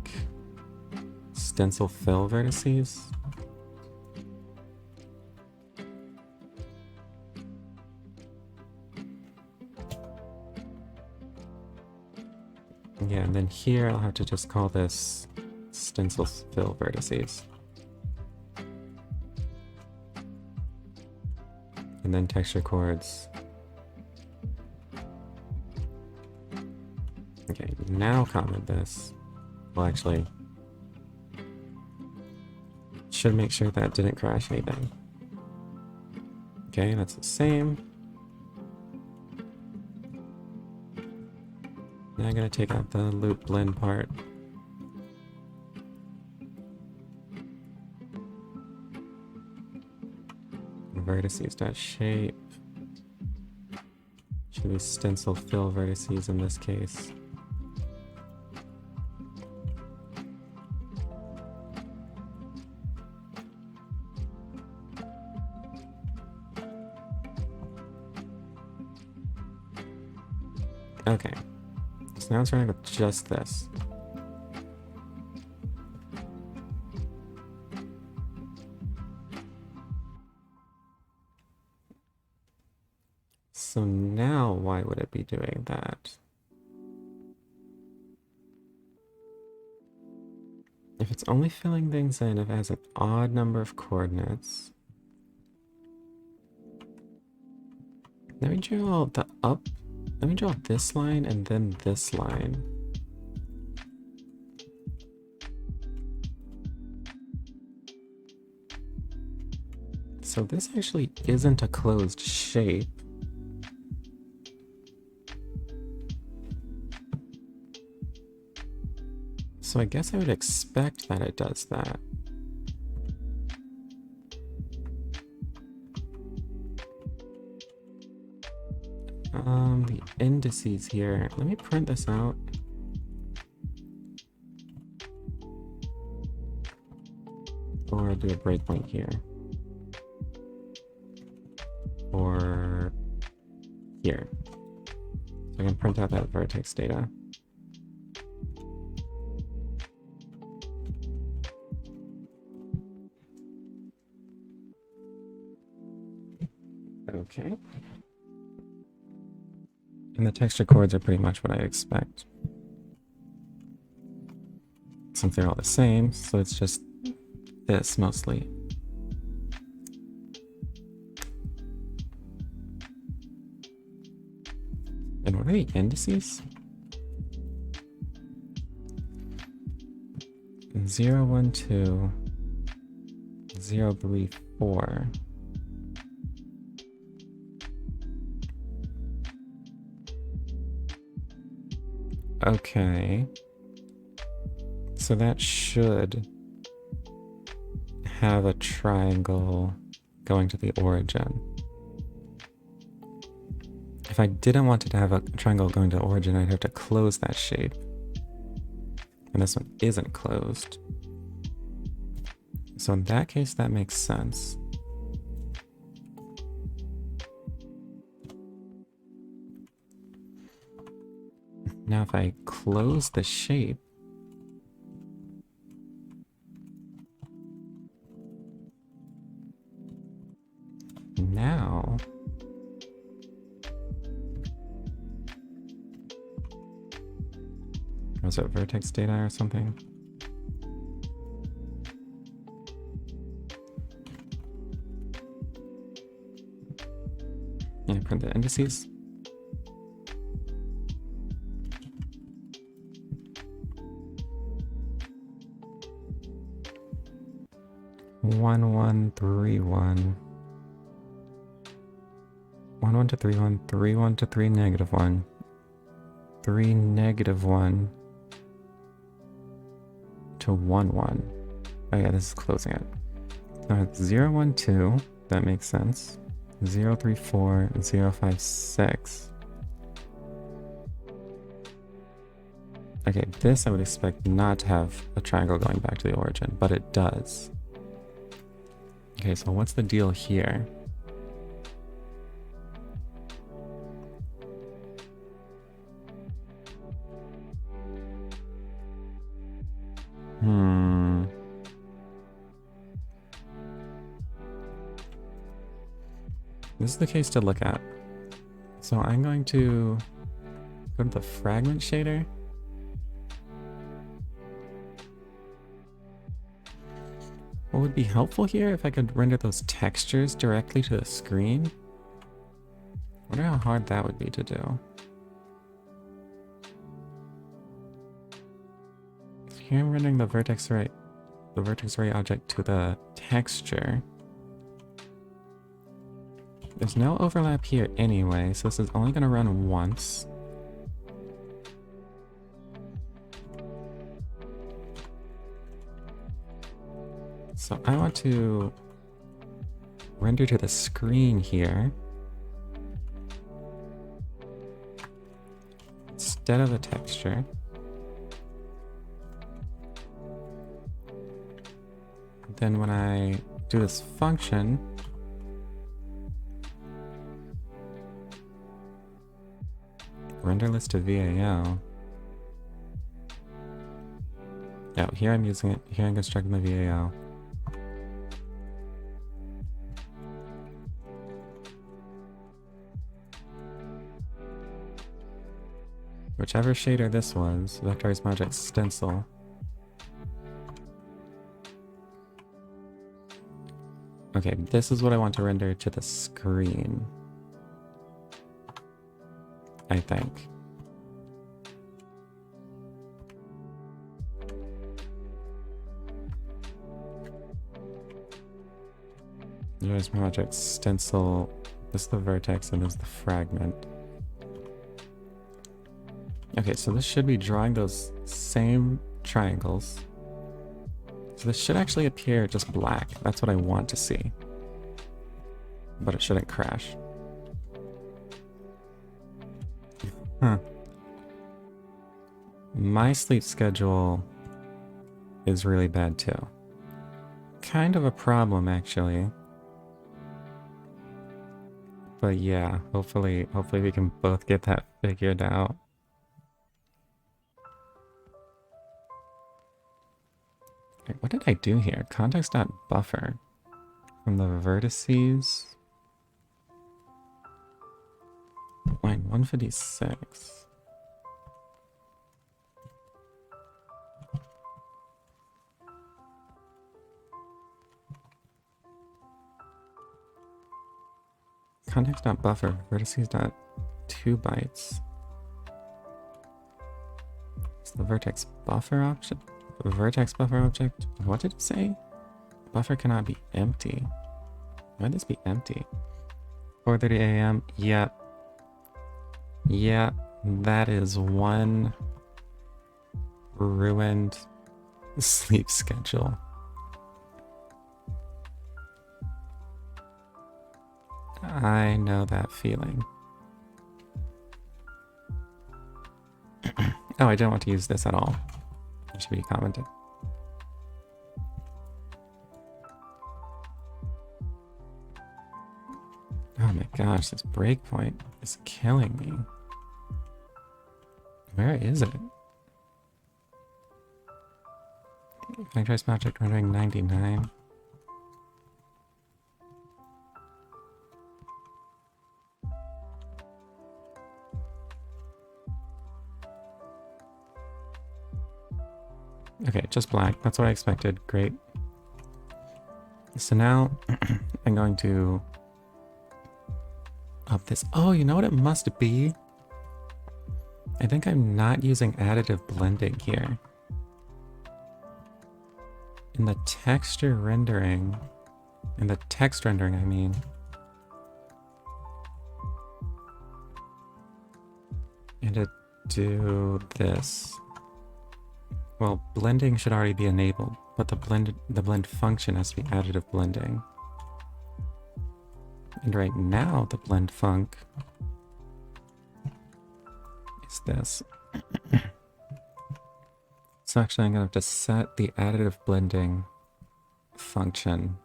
Speaker 1: stencil fill vertices. Yeah, and then here I'll have to just call this stencil fill vertices. And then texture chords. Okay, now comment this. Well, actually, should make sure that didn't crash anything. Okay, that's the same. Now I'm gonna take out the loop blend part. Vertices.shape. Should be stencil fill vertices in this case. Okay, so now it's running with just this. So now why would it be doing that? If it's only filling things in if it has an odd number of coordinates. Let me draw the up Let me draw this line and then this line. So this actually isn't a closed shape. So I guess I would expect that it does that. The indices here. Let me print this out. Or do a breakpoint here. Or here. So I can print out that vertex data. Okay. And the texture chords are pretty much what I expect. Since they're all the same, so it's just this mostly. And what are the indices? 0, 1, 2, 0, 3, 4. Okay. So that should have a triangle going to the origin. If I didn't want it to have a triangle going to the origin, I'd have to close that shape. And this one isn't closed. So in that case, that makes sense. Now if I close the shape, now was it vertex data or something? Yeah, print the indices. One, 1, 3, 1. 1, 1 to 3, 1, 3, 1 to 3, negative 1. 3, negative 1 to 1, 1. Oh yeah, this is closing it. Now it's 0, 1, 2. That makes sense. 0, 3, 4, 0, 5, 6. Okay, this I would expect not to have a triangle going back to the origin, but it does. Okay, so what's the deal here? This is the case to look at. So I'm going to go to the fragment shader. What would be helpful here if I could render those textures directly to the screen? I wonder how hard that would be to do. So here I'm rendering the vertex array object to the texture. There's no overlap here anyway, so this is only going to run once. So I want to render to the screen here instead of a texture. Then when I do this function, render list to VAL. Yeah, here I'm using it. Here I'm constructing the VAL. Whichever shader this was, Vectorize Project Stencil. Okay, this is what I want to render to the screen. I think. Use project stencil. This is the vertex and this is the fragment. Okay, so this should be drawing those same triangles. So this should actually appear just black. That's what I want to see. But it shouldn't crash. Huh. My sleep schedule is really bad too. Kind of a problem, actually. But yeah, hopefully we can both get that figured out. Okay, what did I do here? Context.buffer from the vertices. Line 156. Context.buffer, vertices.2 bytes. It's the vertex buffer object. Vertex buffer object. What did it say? Buffer cannot be empty. Why would this be empty? 4:30 a.m. Yep. Yeah, that is one ruined sleep schedule. I know that feeling. Oh, I didn't want to use this at all. It should be commented. Oh my gosh, this breakpoint is killing me. Where is it? Factorize project rendering 99. Okay, just black. That's what I expected. Great. So now I'm going to up this. Oh, you know what it must be? I think I'm not using additive blending here. In the texture rendering, in the text rendering, I mean. And to do this. Well, blending should already be enabled, but the blend function has to be additive blending. And right now, the blend func is this. So actually, I'm gonna have to set the additive blending function,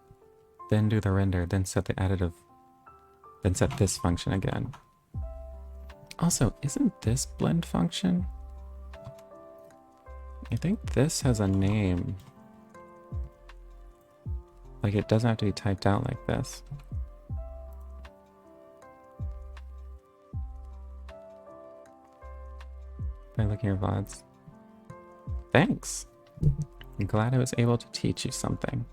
Speaker 1: then do the render, then set the additive, then set this function again. Also, isn't this blend function? I think this has a name. Like, it doesn't have to be typed out like this. By looking at your VODs. Thanks! I'm glad I was able to teach you something.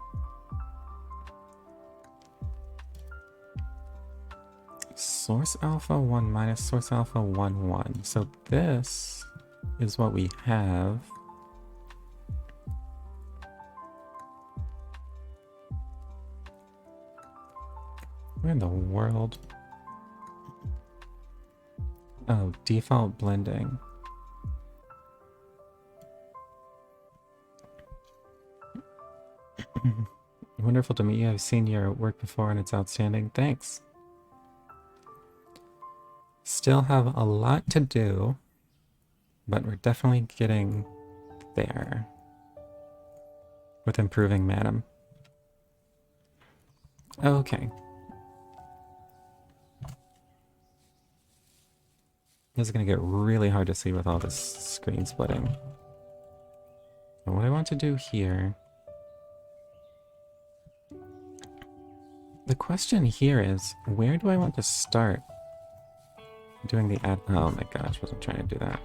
Speaker 1: Source alpha 1 minus source alpha 1 1. So this is what we have. Where in the world? Oh, default blending. Wonderful to meet you. I've seen your work before and it's outstanding. Thanks. Still have a lot to do, but we're definitely getting there with improving Manim. Okay. This is going to get really hard to see with all this screen splitting. And what I want to do here... The question here is, where do I want to start doing the ad... Oh my gosh, wasn't trying to do that.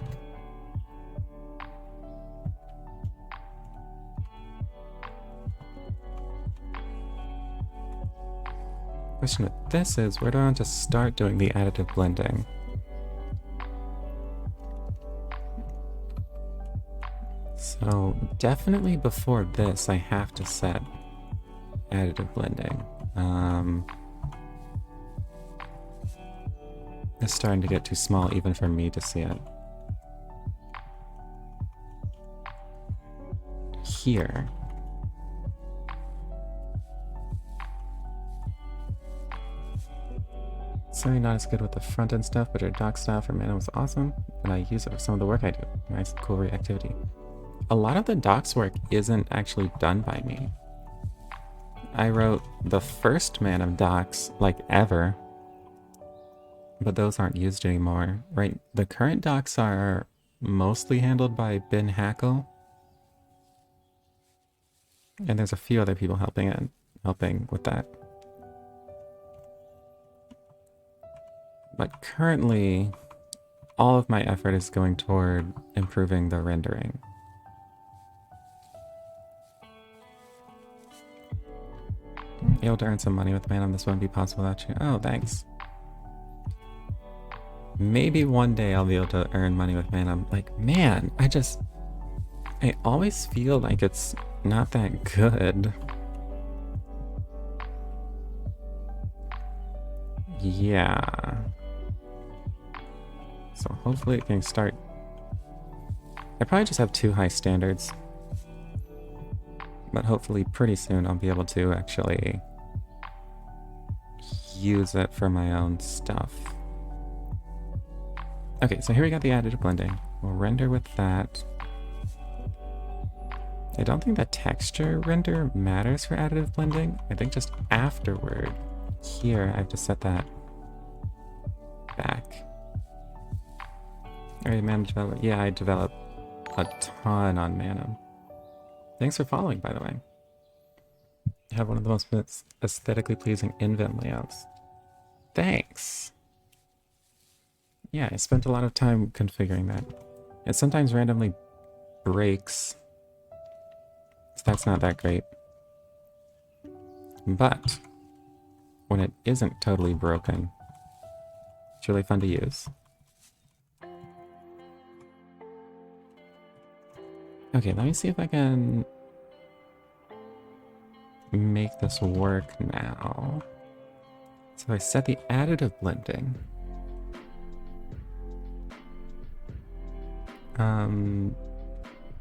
Speaker 1: Question with this is, where do I want to start doing the additive blending? So definitely before this, I have to set additive blending. It's starting to get too small even for me to see it. Here. Sorry, not as good with the front end stuff, but your doc style for Manim was awesome, and I use it for some of the work I do. Nice, cool reactivity. A lot of the docs work isn't actually done by me. I wrote the first Manim docs, like ever, but those aren't used anymore, right? The current docs are mostly handled by Ben Hackle, and there's a few other people helping with that. But currently, all of my effort is going toward improving the rendering. Able to earn some money with Manim. This wouldn't be possible without you. Oh, thanks. Maybe one day I'll be able to earn money with Manim. Like, man, I always feel like it's not that good. Yeah. So hopefully it can start. I probably just have too high standards. But hopefully pretty soon I'll be able to actually use it for my own stuff. Okay, so here we got the additive blending. We'll render with that. I don't think that texture render matters for additive blending. I think just afterward, here, I have to set that back. Alright, Manim development. Yeah, I develop a ton on Manim. Thanks for following, by the way. I have one of the most aesthetically pleasing invent layouts. Thanks! Yeah, I spent a lot of time configuring that. It sometimes randomly breaks, so that's not that great. But when it isn't totally broken, it's really fun to use. Okay, let me see if I can make this work now. So I set the additive blending.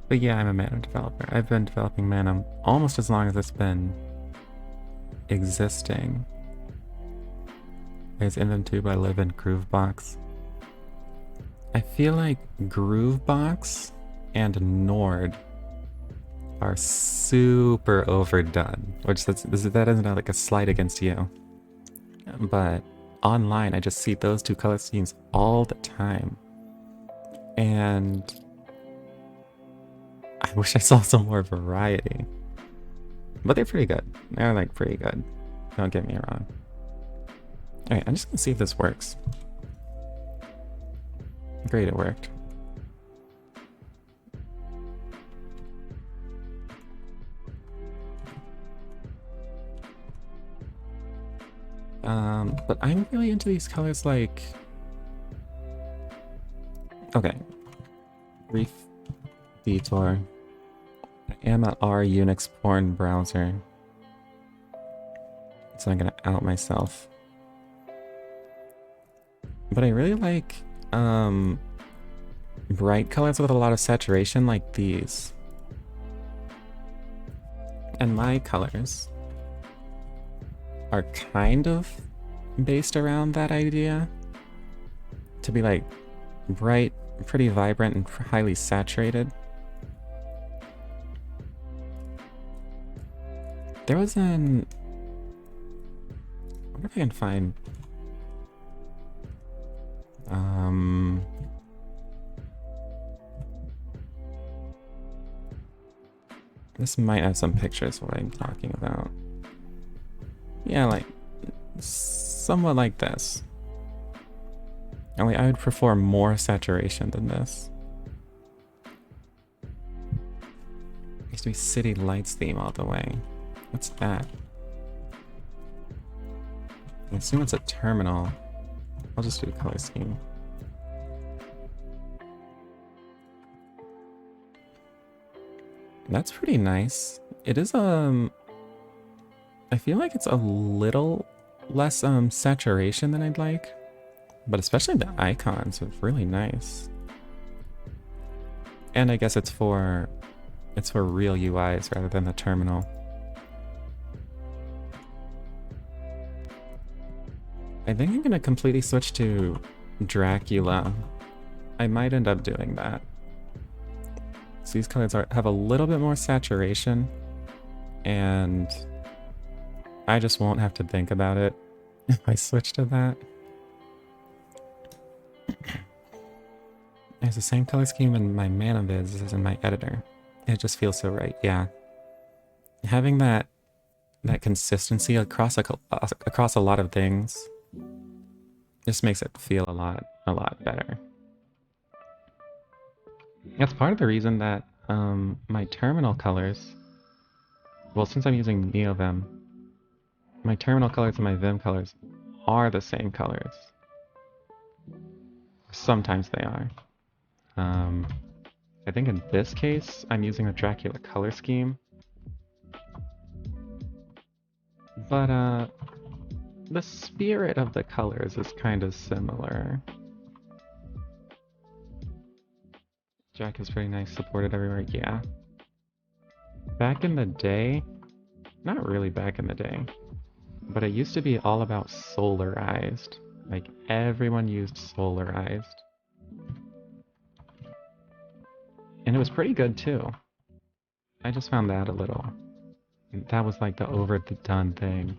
Speaker 1: But yeah, I'm a Manim developer. I've been developing Manim almost as long as it's been existing. There's InventTube, I live in Groovebox. I feel like Groovebox and Nord are super overdone, which that isn't like a slight against you. But online, I just see those two color schemes all the time. And I wish I saw some more variety. But they're pretty good. They're like pretty good. Don't get me wrong. Alright, I'm just gonna see if this works. Great, it worked. But I'm really into these colors like... Okay. Brief detour. I am an R Unix porn browser. So I'm gonna out myself. But I really like bright colors with a lot of saturation like these. And my colors are kind of based around that idea. To be like bright, pretty vibrant, and highly saturated. There was an... I wonder if I can find... This might have some pictures of what I'm talking about. Yeah, like... somewhat like this. Only I would prefer more saturation than this. Used to be City Lights theme all the way. What's that? I assume it's a terminal. I'll just do color scheme. That's pretty nice. It is, I feel like it's a little less, saturation than I'd like, but especially the icons are really nice. And I guess it's for real UIs rather than the terminal. I think I'm gonna completely switch to Dracula. I might end up doing that. So these colors have a little bit more saturation, and I just won't have to think about it if I switch to that. There's the same color scheme in my Manim viz as in my editor. It just feels so right, yeah. Having that consistency across a lot of things just makes it feel a lot better. That's part of the reason that my terminal colors, well, since I'm using NeoVim, my terminal colors and my Vim colors are the same colors. Sometimes they are. I think in this case, I'm using a Dracula color scheme. But, the spirit of the colors is kind of similar. Jack is pretty nice, supported everywhere, yeah. Back in the day, not really back in the day, but it used to be all about solarized. Like, everyone used solarized. And it was pretty good too. I just found that a little... That was like the overdone thing.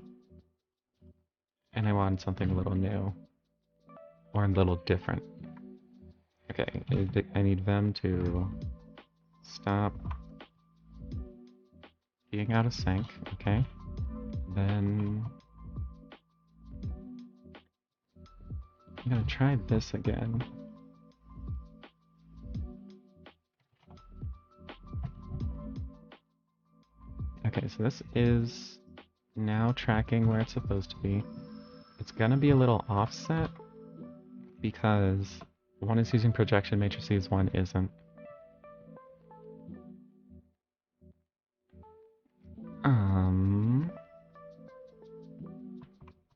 Speaker 1: And I wanted something a little new. Or a little different. Okay, I need them to stop being out of sync, okay? Then I'm gonna try this again. Okay, so this is now tracking where it's supposed to be. It's gonna be a little offset because one is using projection matrices, one isn't.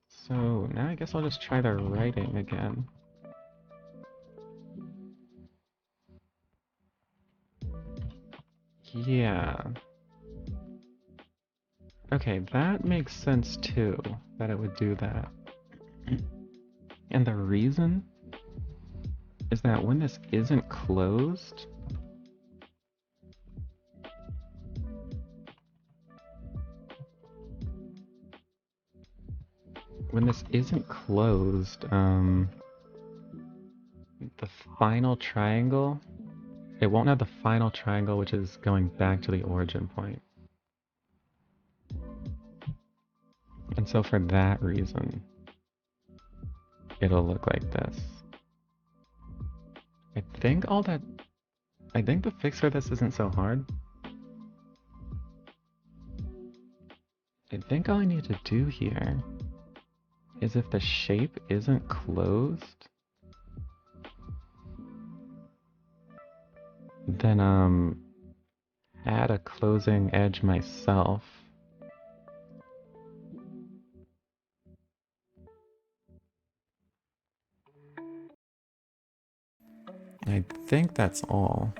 Speaker 1: So now I guess I'll just try the writing again. Yeah. Okay, that makes sense too, that it would do that. And the reason is that when this isn't closed, the final triangle, it won't have the final triangle, which is going back to the origin point. And so for that reason, it'll look like this. I think the fix for this isn't so hard. I think all I need to do here is if the shape isn't closed, then add a closing edge myself. I think that's all.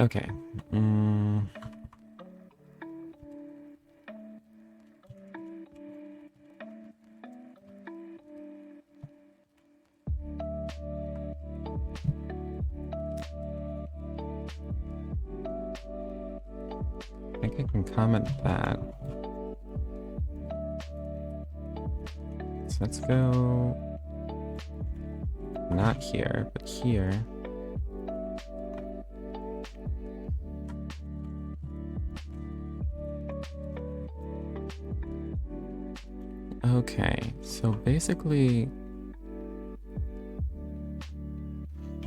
Speaker 1: Okay. I think I can comment that. So let's go not here, but here. Okay, so basically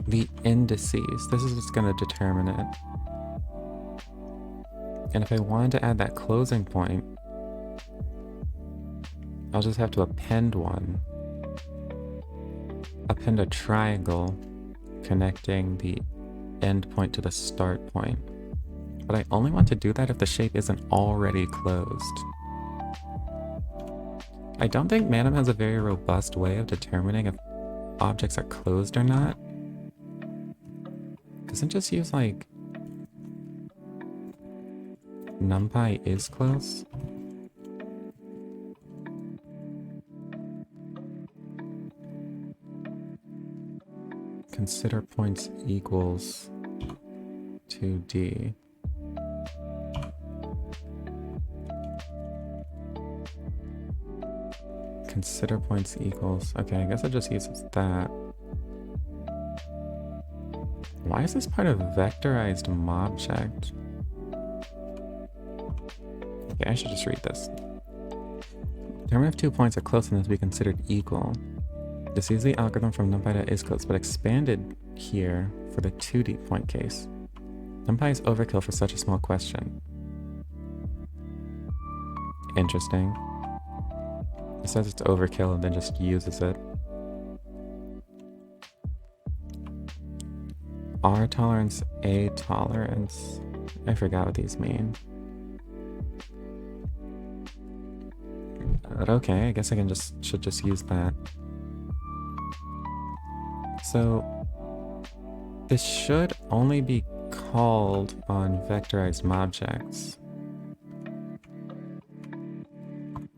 Speaker 1: the indices, this is what's going to determine it. And if I wanted to add that closing point, I'll just have to append one. Append a triangle connecting the end point to the start point. But I only want to do that if the shape isn't already closed. I don't think Manim has a very robust way of determining if objects are closed or not. Doesn't just use like numpy is close? Consider points equals 2D. Consider points equals. Okay, I guess it just uses that. Why is this part of vectorized mobject? Okay, I should just read this. Determine if 2 points are close enough to be considered equal. This is the algorithm from numpy to is close, but expanded here for the 2D point case. Numpy is overkill for such a small question. Interesting. It says it's overkill and then just uses it. R tolerance, A tolerance. I forgot what these mean. But okay, I guess I should just use that. So this should only be called on vectorized mobjects.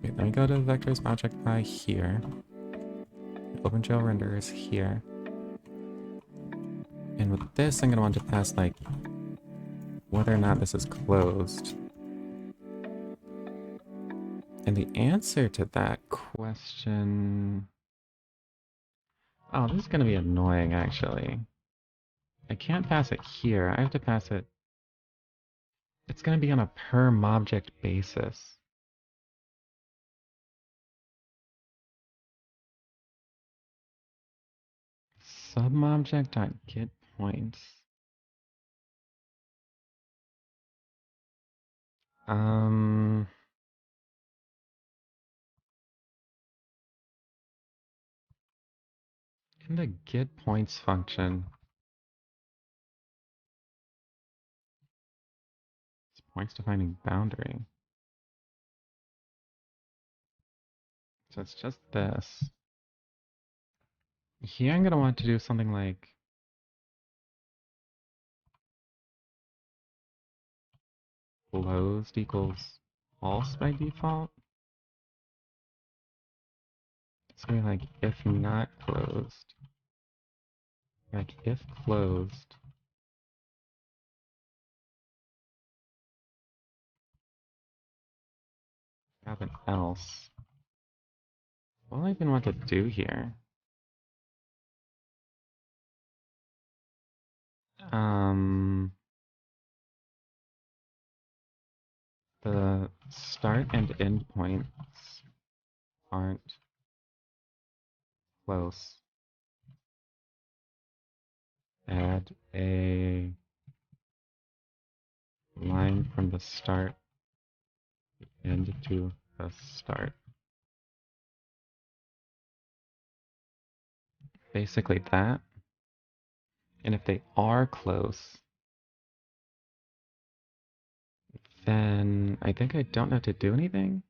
Speaker 1: Wait, let me go to vectorized object by here. OpenGL render is here. And with this, I'm going to want to pass, like, whether or not this is closed. And the answer to that question... Oh, this is going to be annoying, actually. I can't pass it here. I have to pass it... It's going to be on a per-mobject basis. Submobject.getPoints. In the getPoints function, it's points defining boundary. So it's just this. Here I'm going to want to do something like closed equals false by default. It's going to be like if not closed. Like if closed. Have an else. What do I even want to do here? The start and end points aren't close. Add a line from the start end to the start. Basically that. And if they are close, then I think I don't have to do anything.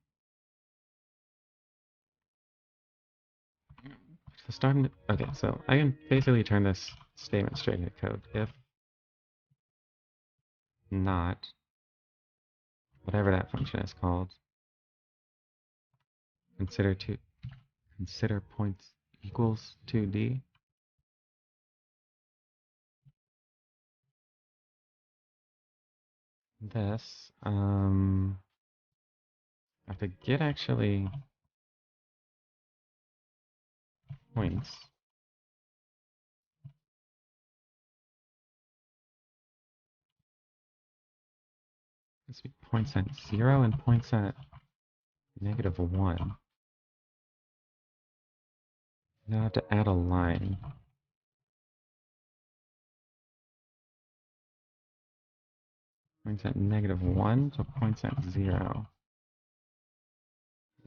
Speaker 1: So starting, okay, so I can basically turn this statement straight into code. If not, whatever that function is called, consider points equals 2D. This, I have to get actually points. This would be points at 0 and points at -1. Now I have to add a line. Points at -1 to points at 0.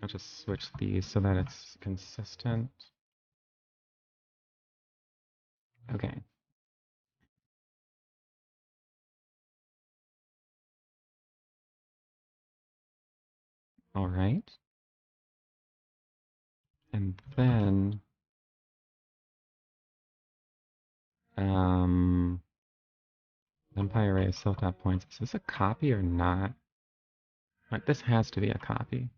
Speaker 1: I'll just switch these so that it's consistent. Okay. All right. And then, Empire Array of self-dot points. Is this a copy or not? Like, this has to be a copy.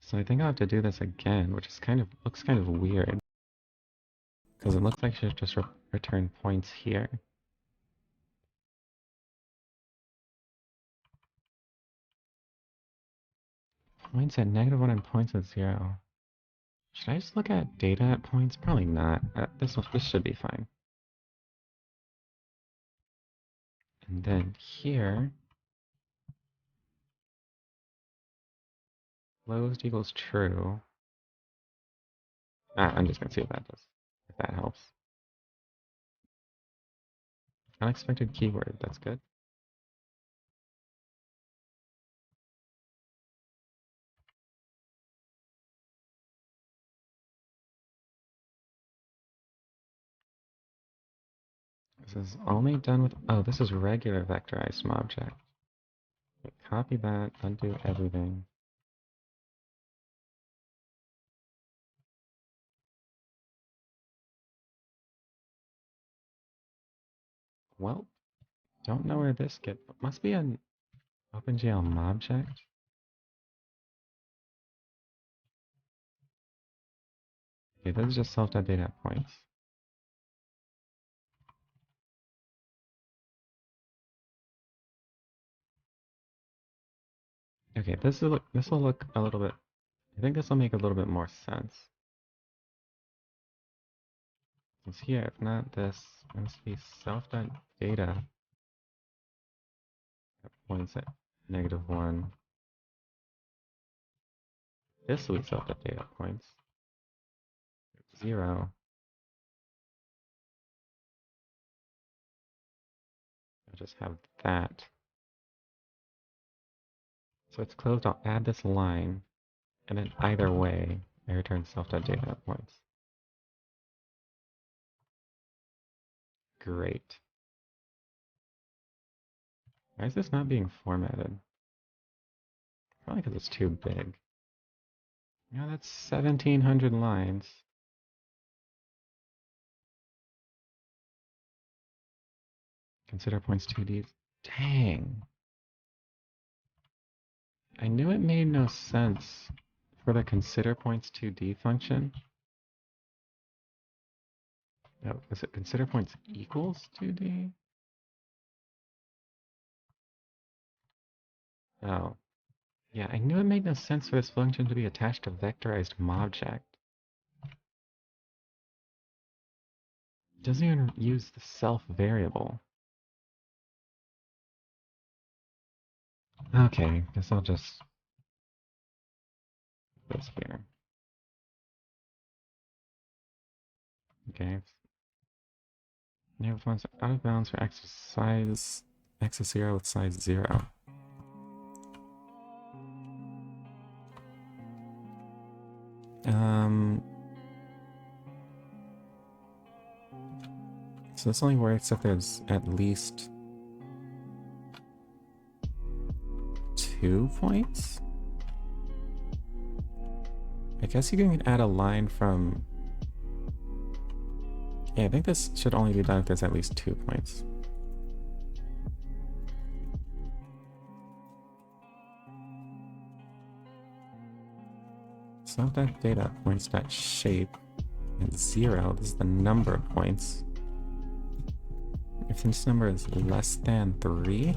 Speaker 1: So I think I'll have to do this again, which is looks kind of weird. Because it looks like I should just return points here. Points at -1 and points at 0. Should I just look at data at points? Probably not. This should be fine. And then here, closed equals true. I'm just gonna see what that does, if that helps. Unexpected keyword, that's good. This is only done with, oh, this is regular vectorized from object. Okay, copy that, undo everything. Well, don't know where this must be an OpenGL object. Okay, this is just self.data points. Okay, this will look a little bit, I think this will make a little bit more sense. It's here, if not this, it must be self.data that points at -1. This will be self.data points. 0. I'll just have that. So it's closed, I'll add this line, and then either way, I return self.data points. Great. Why is this not being formatted? Probably because it's too big. Yeah, that's 1,700 lines. Consider points 2D. Dang. I knew it made no sense for the consider points 2D function. Oh, is it consider points equals 2D? Oh. Yeah, I knew it made no sense for this function to be attached to vectorized object. It doesn't even use the self variable. Okay, guess I'll just put this here. Okay. Negative ones out of bounds for x of 0 with size 0. So this only works if there's at least 2 points? I guess you can add a line from... Yeah, I think this should only be done if there's at least 2 points. Self.data points.shape and 0. This is the number of points. If this number is less than 3...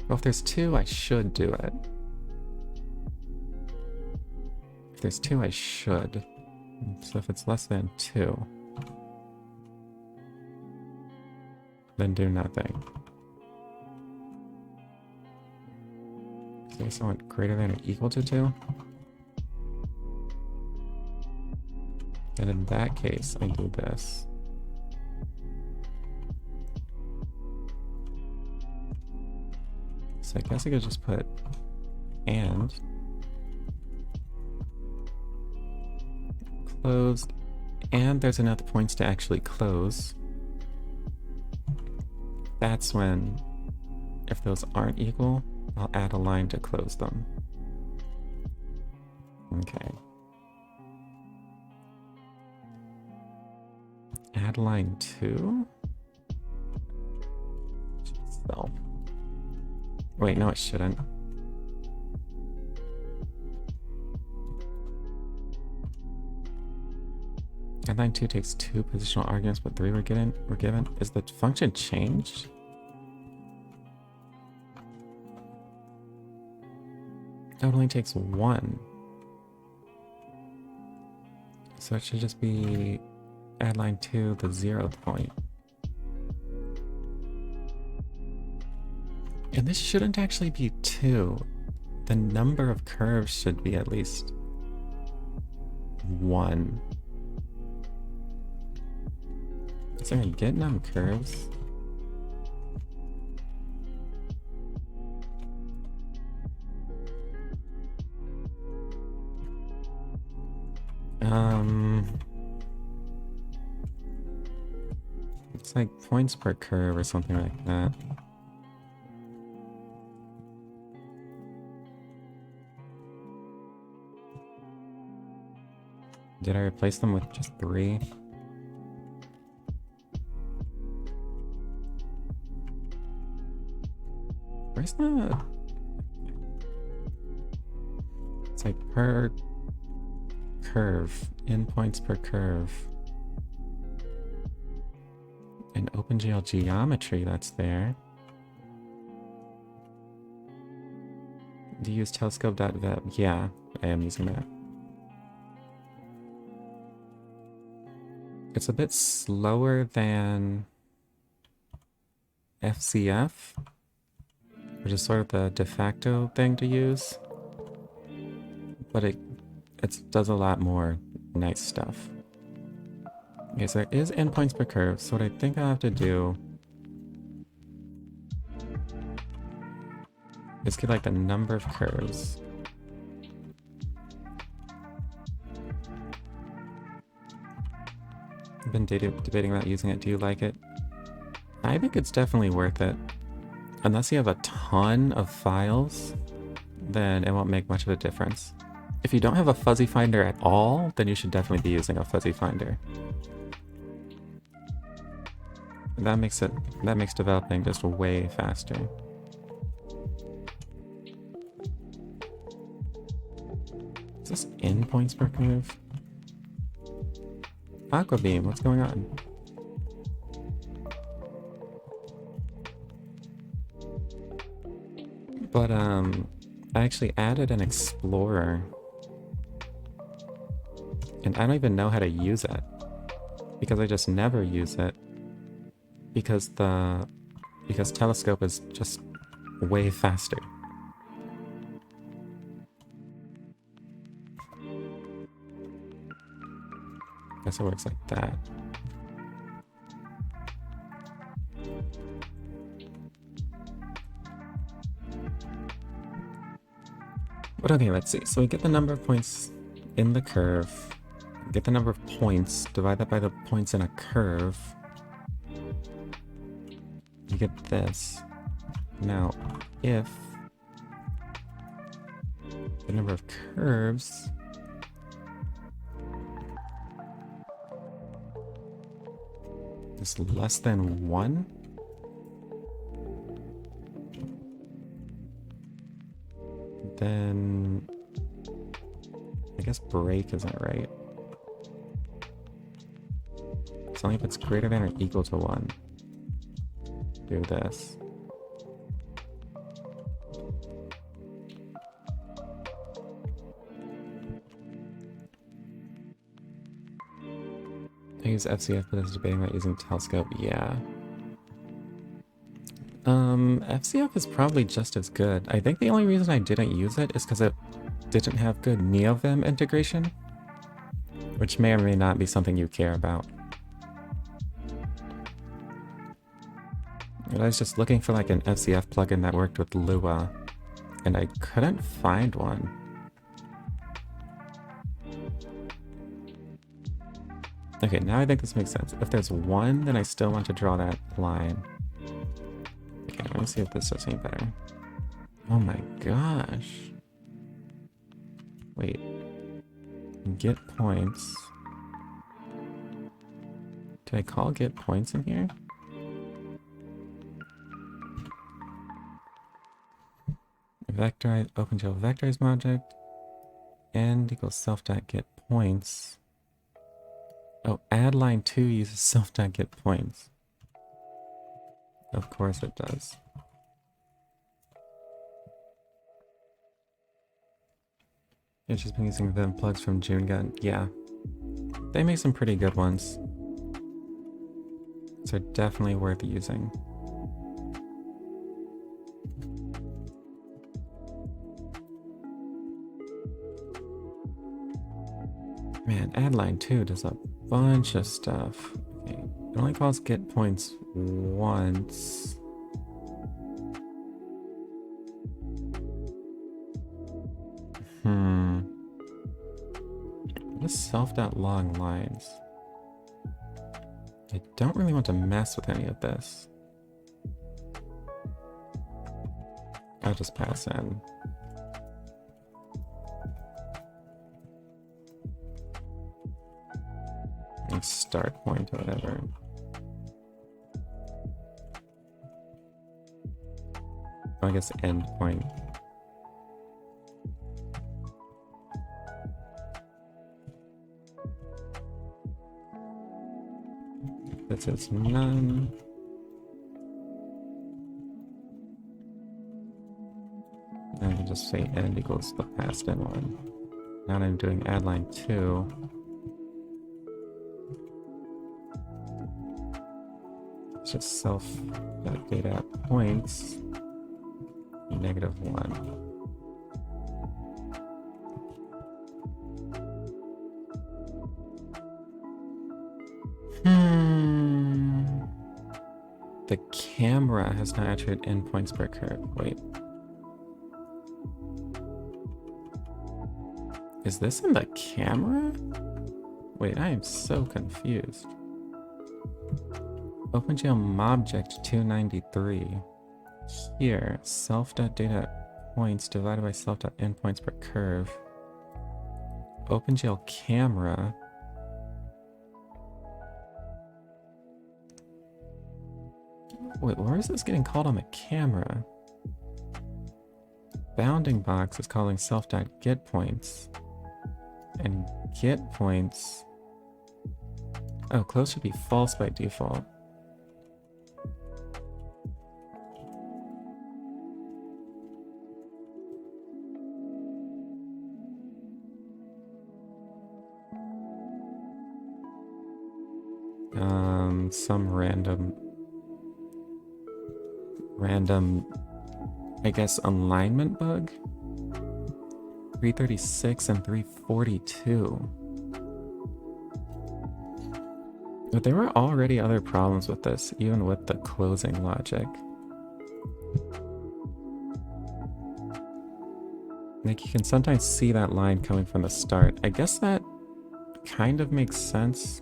Speaker 1: Well, if there's 2, I should do it. If there's 2, I should. So if it's less than 2, then do nothing. So I want greater than or equal to 2. And in that case, I do this. So I guess I could just put and closed, and there's enough points to actually close. that's when, if those aren't equal, I'll add a line to close them. Okay. Add line 2? So. Wait, no it shouldn't. Add line 2 takes 2 positional arguments, but 3 were given. Is the function changed? No, it only takes 1. So it should just be add line 2, the 0th point. And this shouldn't actually be 2. The number of curves should be at least 1. Is there a get num curves? It's like points per curve or something like that. Did I replace them with just 3? Where's the... It's like per curve, endpoints per curve. In OpenGL geometry that's there. Do you use telescope.veb? Yeah, I am using that. It's a bit slower than FCF, which is sort of the de facto thing to use, but it does a lot more nice stuff. Okay, so there is endpoints per curve, so what I think I'll have to do is get like the number of curves. I've been debating about using it. Do you like it? I think it's definitely worth it. Unless you have a ton of files, then it won't make much of a difference. If you don't have a fuzzy finder at all, then you should definitely be using a fuzzy finder. That makes developing just way faster. Is this endpoints per curve? Aquabeam, what's going on? But I actually added an explorer, and I don't even know how to use it because I just never use it because telescope is just way faster. Guess it works like that. But okay, let's see. So we get the number of points in the curve, get the number of points, divide that by the points in a curve. You get this. Now, if the number of curves is less than 1, then I guess break isn't right. It's only if it's greater than or equal to 1. Do this. I use FCF, but I was debating about using telescope. Yeah. FCF is probably just as good. I think the only reason I didn't use it is because it didn't have good NeoVim integration, which may or may not be something you care about. And I was just looking for like an FCF plugin that worked with Lua, and I couldn't find one. Okay, now I think this makes sense. If there's 1, then I still want to draw that line. let me see if this does any better. Oh my gosh. Wait. Get points. Did I call get points in here? Vectorize, OpenGL vectorize object. End equals self.get points. Oh, add line 2 uses self.get points. Of course it does. It's just been using Vim plugs from JuneGun. Yeah. They make some pretty good ones. So definitely worth using. Man, add line 2 does a bunch of stuff. Okay. It only calls get points once. What is self.long lines? I don't really want to mess with any of this. I'll just pass in. Like start point or whatever. Oh, I guess end point. That says none. And I can just say end equals the passed in one. Now I'm doing add line 2. It's just self.data points -1. The camera has not attributed endpoints per curve. Wait. Is this in the camera? Wait, I am so confused. OpenGL Mobject 293. Here, self.data points divided by self.endpoints per curve. OpenGL camera. Wait, where is this getting called on the camera? Bounding box is calling self.get points. And get points. Oh, close should be false by default. Some random, I guess, alignment bug. 336 and 342. But there were already other problems with this, even with the closing logic. Like, you can sometimes see that line coming from the start. I guess that kind of makes sense.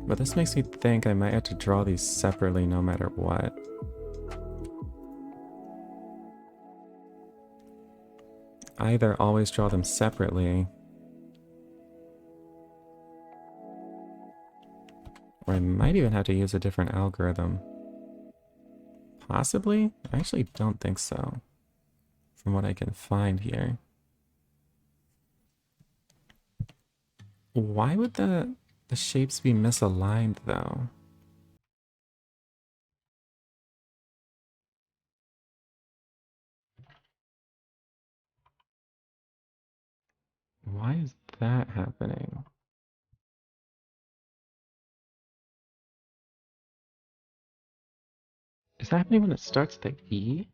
Speaker 1: But this makes me think I might have to draw these separately no matter what. Either always draw them separately, or I might even have to use a different algorithm. Possibly? I actually don't think so, from what I can find here. Why would the shapes be misaligned, though? Why is that happening? Is that happening when it starts the E?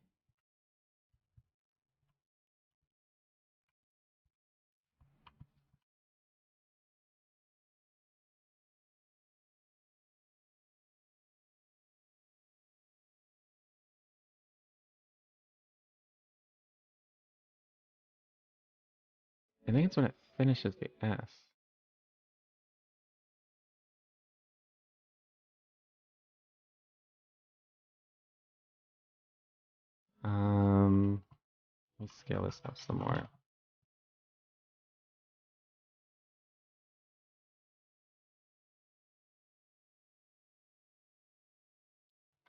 Speaker 1: I think it's when it finishes the S. Let me scale this up some more.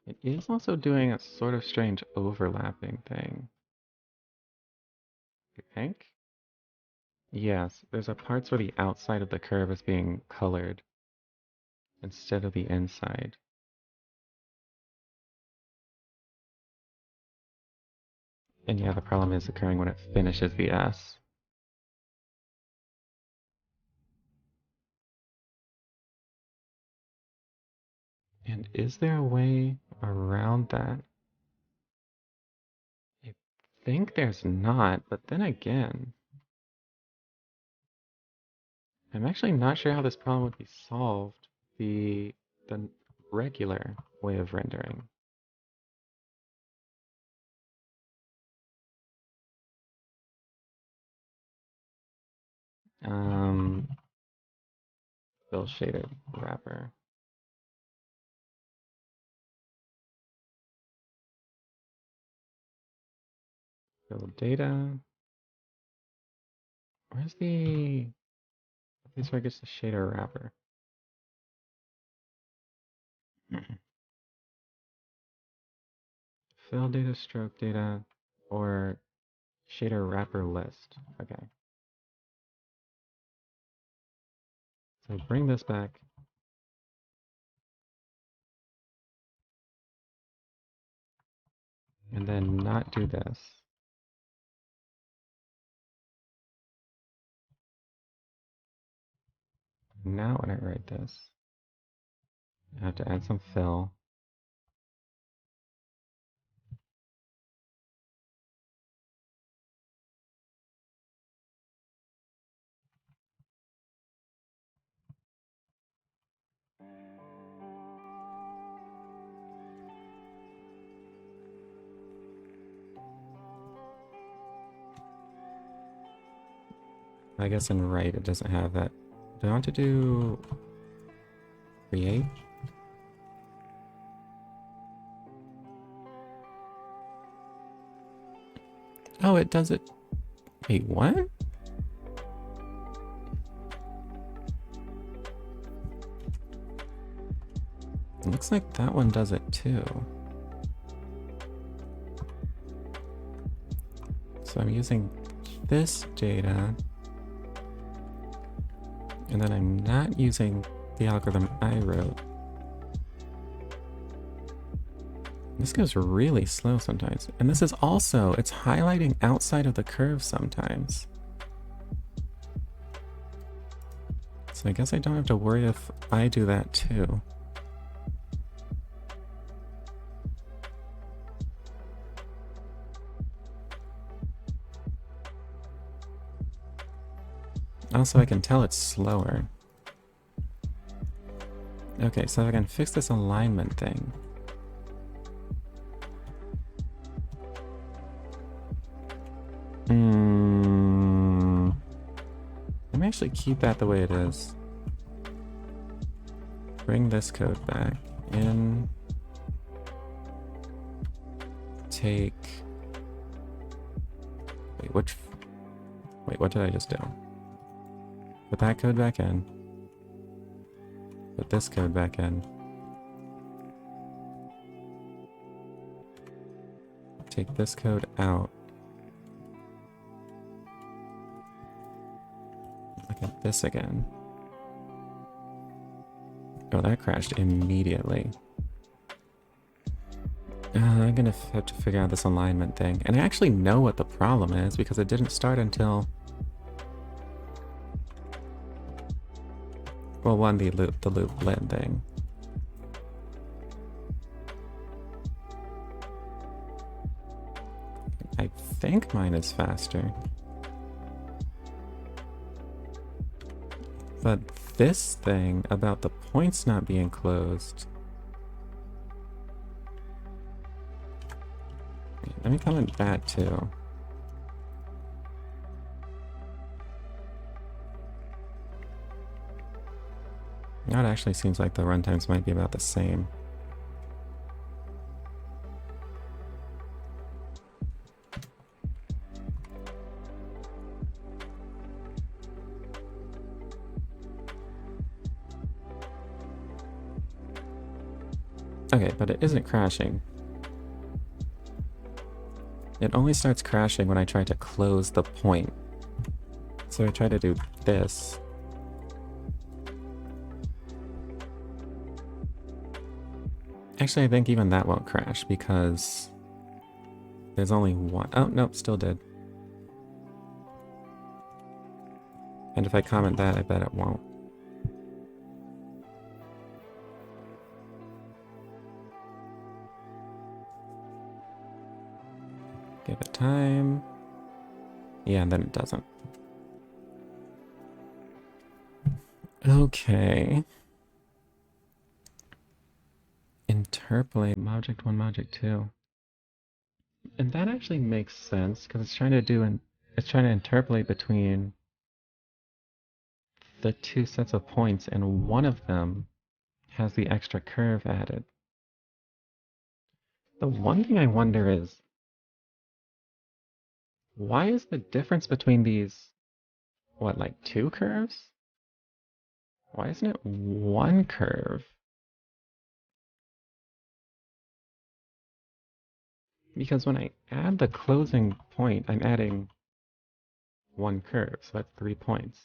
Speaker 1: It is also doing a sort of strange overlapping thing. You think? Yes, there's a parts where the outside of the curve is being colored instead of the inside. And yeah, the problem is occurring when it finishes the S. And is there a way around that? I think there's not, but then again, I'm actually not sure how this problem would be solved the regular way of rendering. Um, Fill shaded wrapper. Fill data. Where's the place where it gets the shader wrapper? Fill data, stroke data, or shader wrapper list. Okay. So bring this back. And then not do this. Now when I write this, I have to add some fill. I guess in write it doesn't have that. Do I want to do create? Oh, it does it. Wait, what? It looks like that one does it too. So I'm using this data, and then I'm not using the algorithm I wrote. This goes really slow sometimes. And this is also, it's highlighting outside of the curve sometimes. So I guess I don't have to worry if I do that too. Also, I can tell it's slower. Okay, so I can fix this alignment thing. Let me actually keep that the way it is. Bring this code back in. Take... Wait, what did I just do? Put that code back in. Put this code back in. Take this code out. Look at this again. Oh, that crashed immediately. I'm gonna have to figure out this alignment thing. And I actually know what the problem is because it didn't start until... Well, one, the loop blend thing. I think mine is faster. But this thing about the points not being closed... Let me comment that too. Now it actually seems like the runtimes might be about the same. Okay, but it isn't crashing. It only starts crashing when I try to close the point. So I try to do this. Actually, I think even that won't crash because there's only one. Oh, nope, still did. And if I comment that, I bet it won't. Give it time. Yeah, and then it doesn't. Okay. Interpolate object 1, object 2. And that actually makes sense because it's trying to interpolate between the two sets of points, and one of them has the extra curve added. The one thing I wonder is, why is the difference between these, what, like 2 curves? Why isn't it 1 curve? Because when I add the closing point, I'm adding 1 curve, so that's 3 points.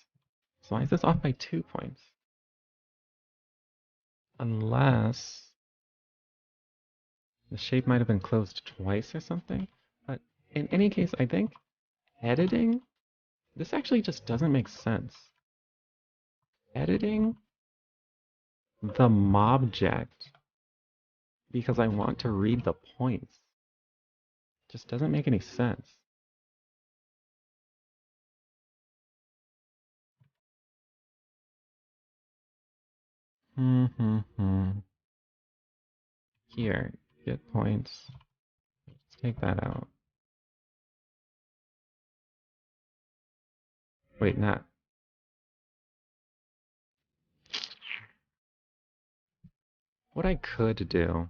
Speaker 1: So why is this off by 2 points? Unless the shape might have been closed twice or something. But in any case, I think editing, this actually just doesn't make sense. Editing the mobject because I want to read the points just doesn't make any sense. Here, get points. Let's take that out. Wait, not. What I could do,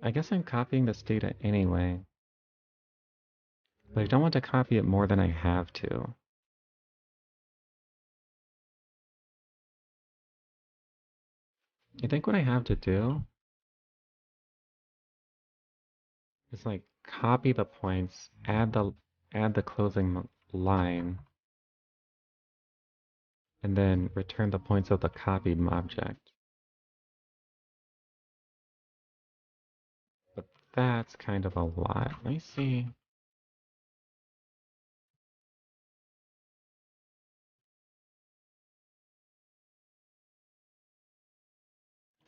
Speaker 1: I guess I'm copying this data anyway, but I don't want to copy it more than I have to. I think what I have to do is like copy the points, add the closing line, and then return the points of the copied object. But that's kind of a lot. Let me see.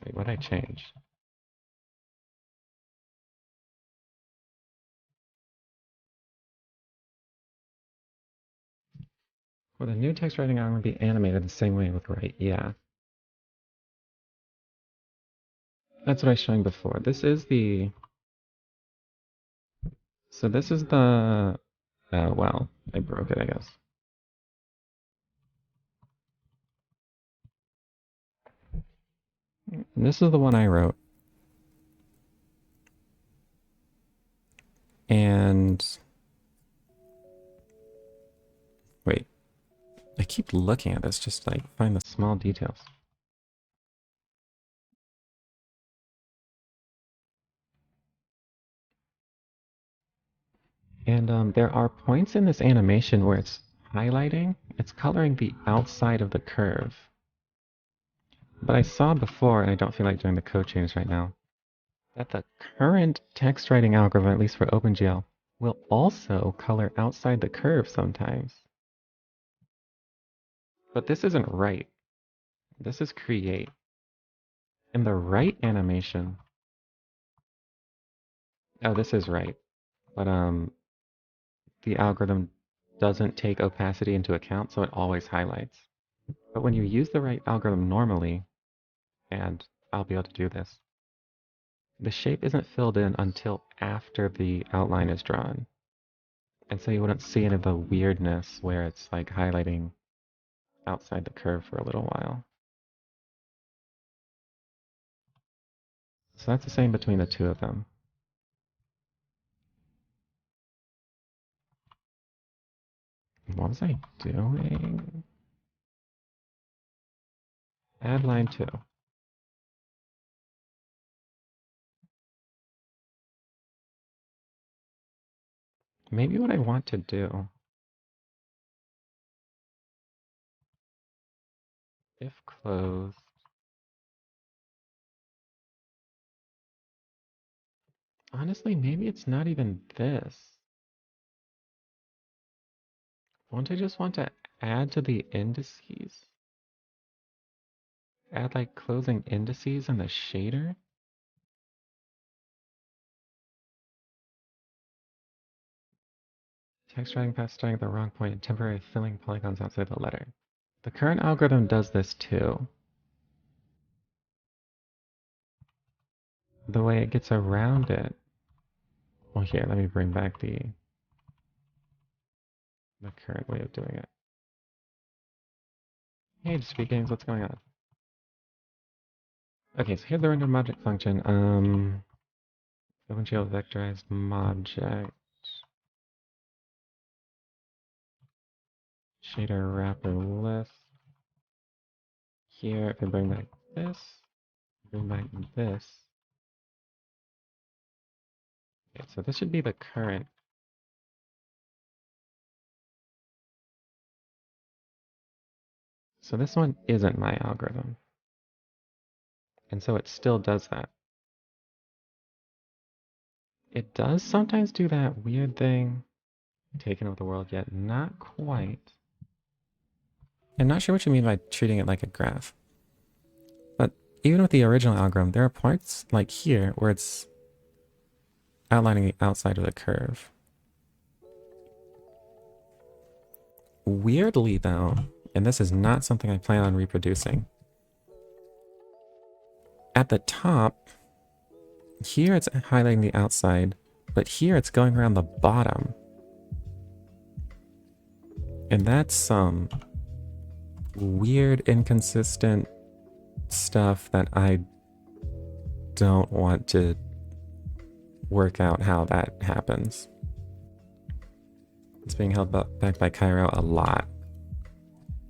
Speaker 1: Wait, what did I change? Well, the new text writing algorithm will be animated the same way with write. Yeah. That's what I was showing before. This is the... So this is the... well, I broke it, I guess. And this is the one I wrote. And... Wait. I keep looking at this just to like find the small details. And there are points in this animation where it's highlighting, it's coloring the outside of the curve. But I saw before, and I don't feel like doing the code change right now, that the current text writing algorithm, at least for OpenGL, will also color outside the curve sometimes. But this isn't write. This is create. In the write animation, oh, this is write. But the algorithm doesn't take opacity into account, so it always highlights. But when you use the write algorithm normally, and I'll be able to do this, the shape isn't filled in until after the outline is drawn. And so you wouldn't see any of the weirdness where it's like highlighting outside the curve for a little while. So that's the same between the two of them. What was I doing? Add line 2. maybe what I want to do, if closed, honestly, maybe it's not even this. Won't I just want to add to the indices? Add like closing indices in the shader? Text writing path starting at the wrong point and temporarily filling polygons outside the letter. The current algorithm does this too. The way it gets around it. Well, here, let me bring back the current way of doing it. Hey, Speak Games, what's going on? Okay, so here's the render object function. OpenGL vectorized object. Shader wrapper list. Here, if I bring back this, bring back this. Okay, so this should be the current. So this one isn't my algorithm. And so it still does that. It does sometimes do that weird thing. Taken over the world yet, not quite. I'm not sure what you mean by treating it like a graph. But even with the original algorithm, there are parts like here where it's outlining the outside of the curve. Weirdly though, and this is not something I plan on reproducing, at the top, here it's highlighting the outside, but here it's going around the bottom. And that's some weird, inconsistent stuff that I don't want to work out how that happens. It's being held back by Cairo a lot.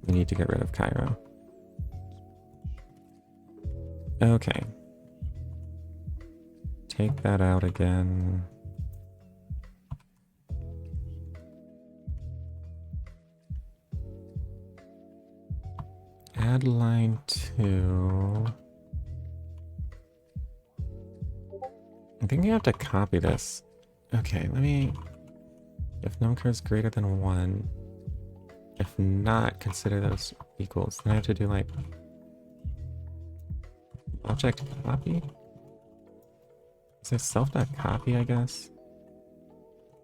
Speaker 1: We need to get rid of Cairo. Okay. Take that out again. Add line 2. I think you have to copy this. Okay, let me... If numCur is greater than 1, if not, consider those equals. Then I have to do like... object copy? Is it self.copy, I guess?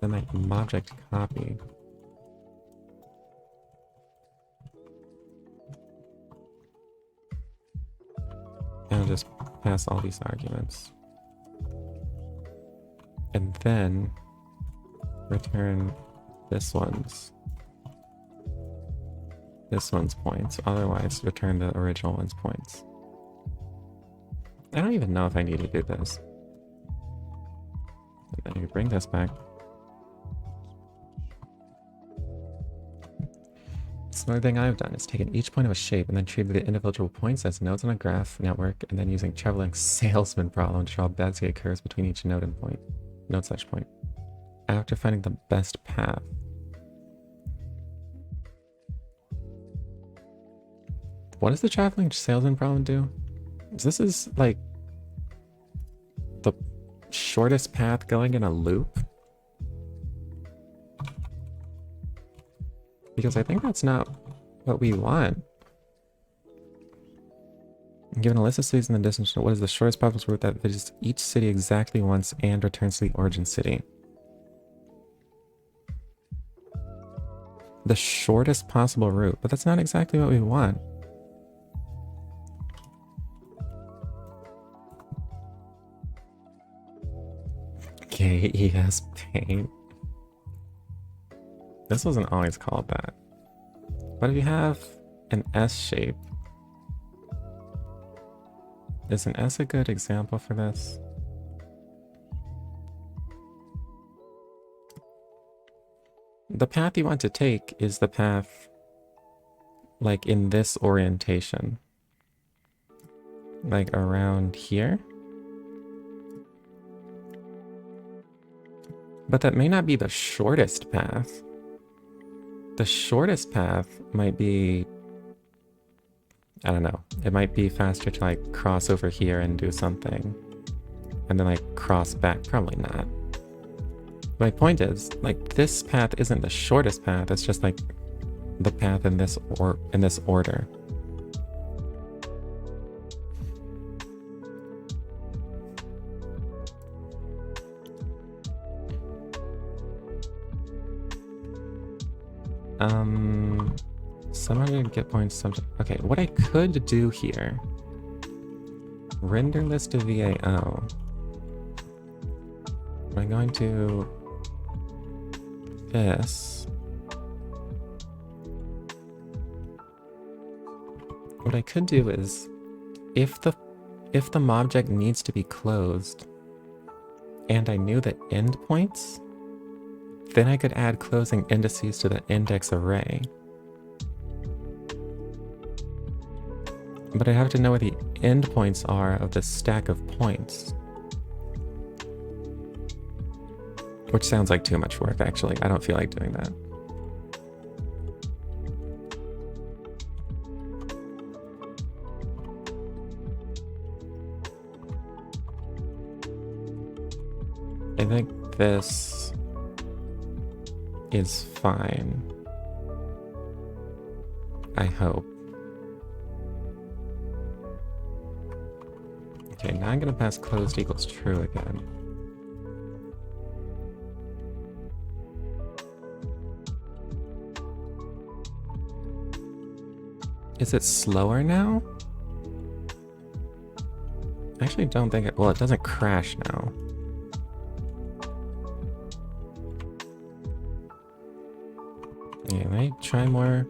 Speaker 1: Then like object copy. And I'll just pass all these arguments. And then return this one's points. Otherwise, return the original one's points. I don't even know if I need to do this. And then you bring this back. So another thing I've done is taken each point of a shape and then treated the individual points as nodes on a graph network, and then using traveling salesman problem to draw Bézier curves between each node and point, node slash point, after finding the best path. What does the traveling salesman problem do? This is like the shortest path going in a loop. Because I think that's not what we want. Given a list of cities in the distance, what is the shortest possible route that visits each city exactly once and returns to the origin city? The shortest possible route, but that's not exactly what we want. KES paint. This wasn't always called that. But if you have an S shape, is an S a good example for this? The path you want to take is the path like in this orientation. Like around here. But that may not be the shortest path. The shortest path might be, I don't know, it might be faster to like cross over here and do something. And then like cross back, probably not. My point is, like, this path isn't the shortest path, it's just like the path in this order. Some are gonna get points, some... Okay, what I could do here... Render list of VAO. I'm going to... this. What I could do is... If the object needs to be closed, and I knew the endpoints, then I could add closing indices to the index array. But I have to know where the endpoints are of the stack of points. Which sounds like too much work, actually. I don't feel like doing that. I think this is fine. I hope. Okay, now I'm gonna pass closed equals true again. Is it slower now? I actually don't think it... Well, it doesn't crash now. Yeah, let me try more.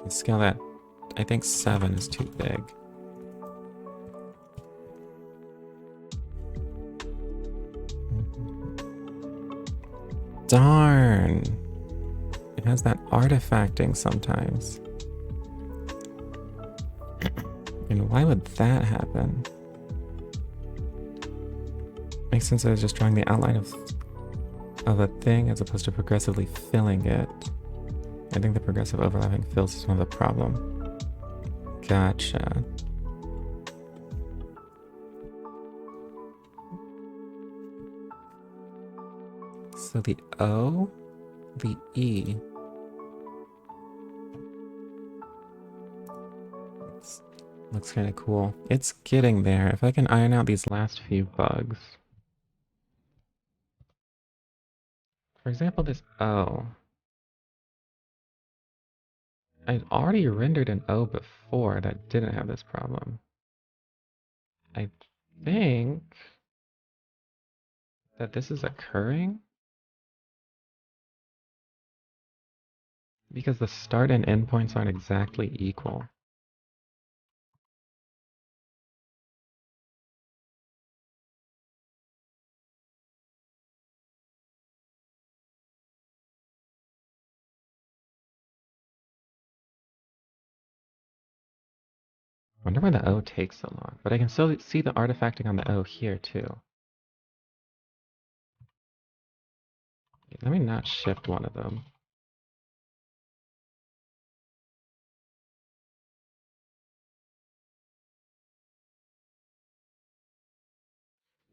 Speaker 1: Let's scale that. I think 7 is too big. Darn! It has that artifacting sometimes. And why would that happen? Makes sense that I was just drawing the outline of a thing as opposed to progressively filling it. I think the progressive overlapping fills is one of the problem. Gotcha. So the O, the E. Looks kind of cool. It's getting there. If I can iron out these last few bugs. For example, this O. I'd already rendered an O before that didn't have this problem. I think that this is occurring because the start and end points aren't exactly equal. I wonder why the O takes so long, but I can still see the artifacting on the O here too. Let me not shift one of them.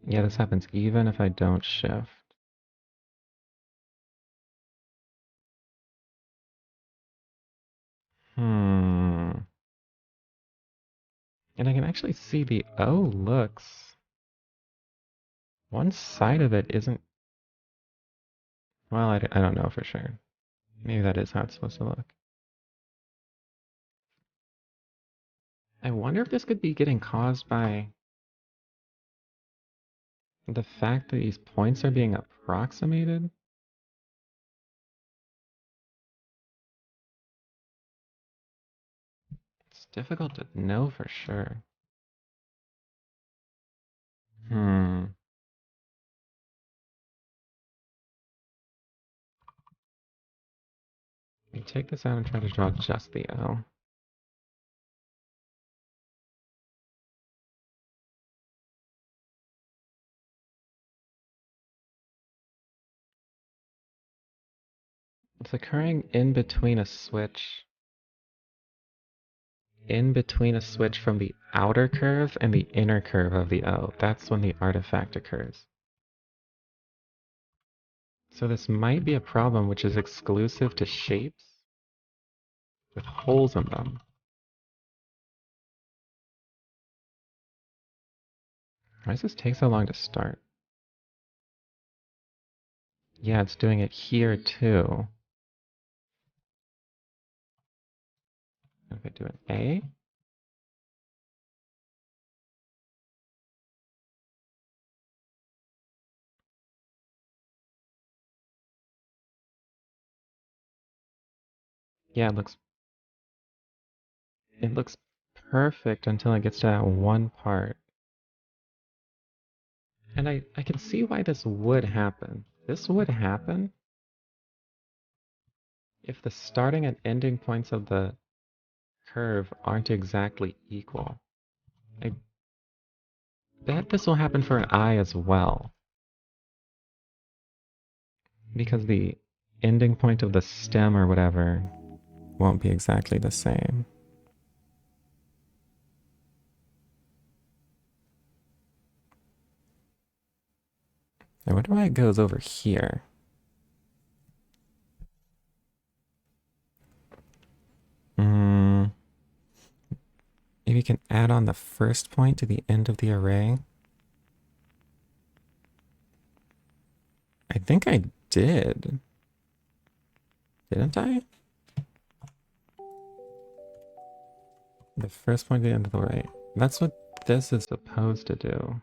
Speaker 1: Yeah, this happens even if I don't shift. And I can actually see the O looks... One side of it isn't... Well, I don't know for sure. Maybe that is how it's supposed to look. I wonder if this could be getting caused by the fact that these points are being approximated. It's difficult to know for sure. Let me take this out and try to draw just the O. It's occurring in between a switch. In between a switch from the outer curve and the inner curve of the O. That's when the artifact occurs. So this might be a problem which is exclusive to shapes with holes in them. Why does this take so long to start? Yeah, it's doing it here too. If I do an A, yeah, it looks perfect until it gets to that one part. And I can see why this would happen. This would happen if the starting and ending points of the curve aren't exactly equal. I bet this will happen for an eye as well. Because the ending point of the stem or whatever won't be exactly the same. I wonder why it goes over here. Maybe you can add on the first point to the end of the array. I think I did. Didn't I? The first point to the end of the array. That's what this is supposed to do.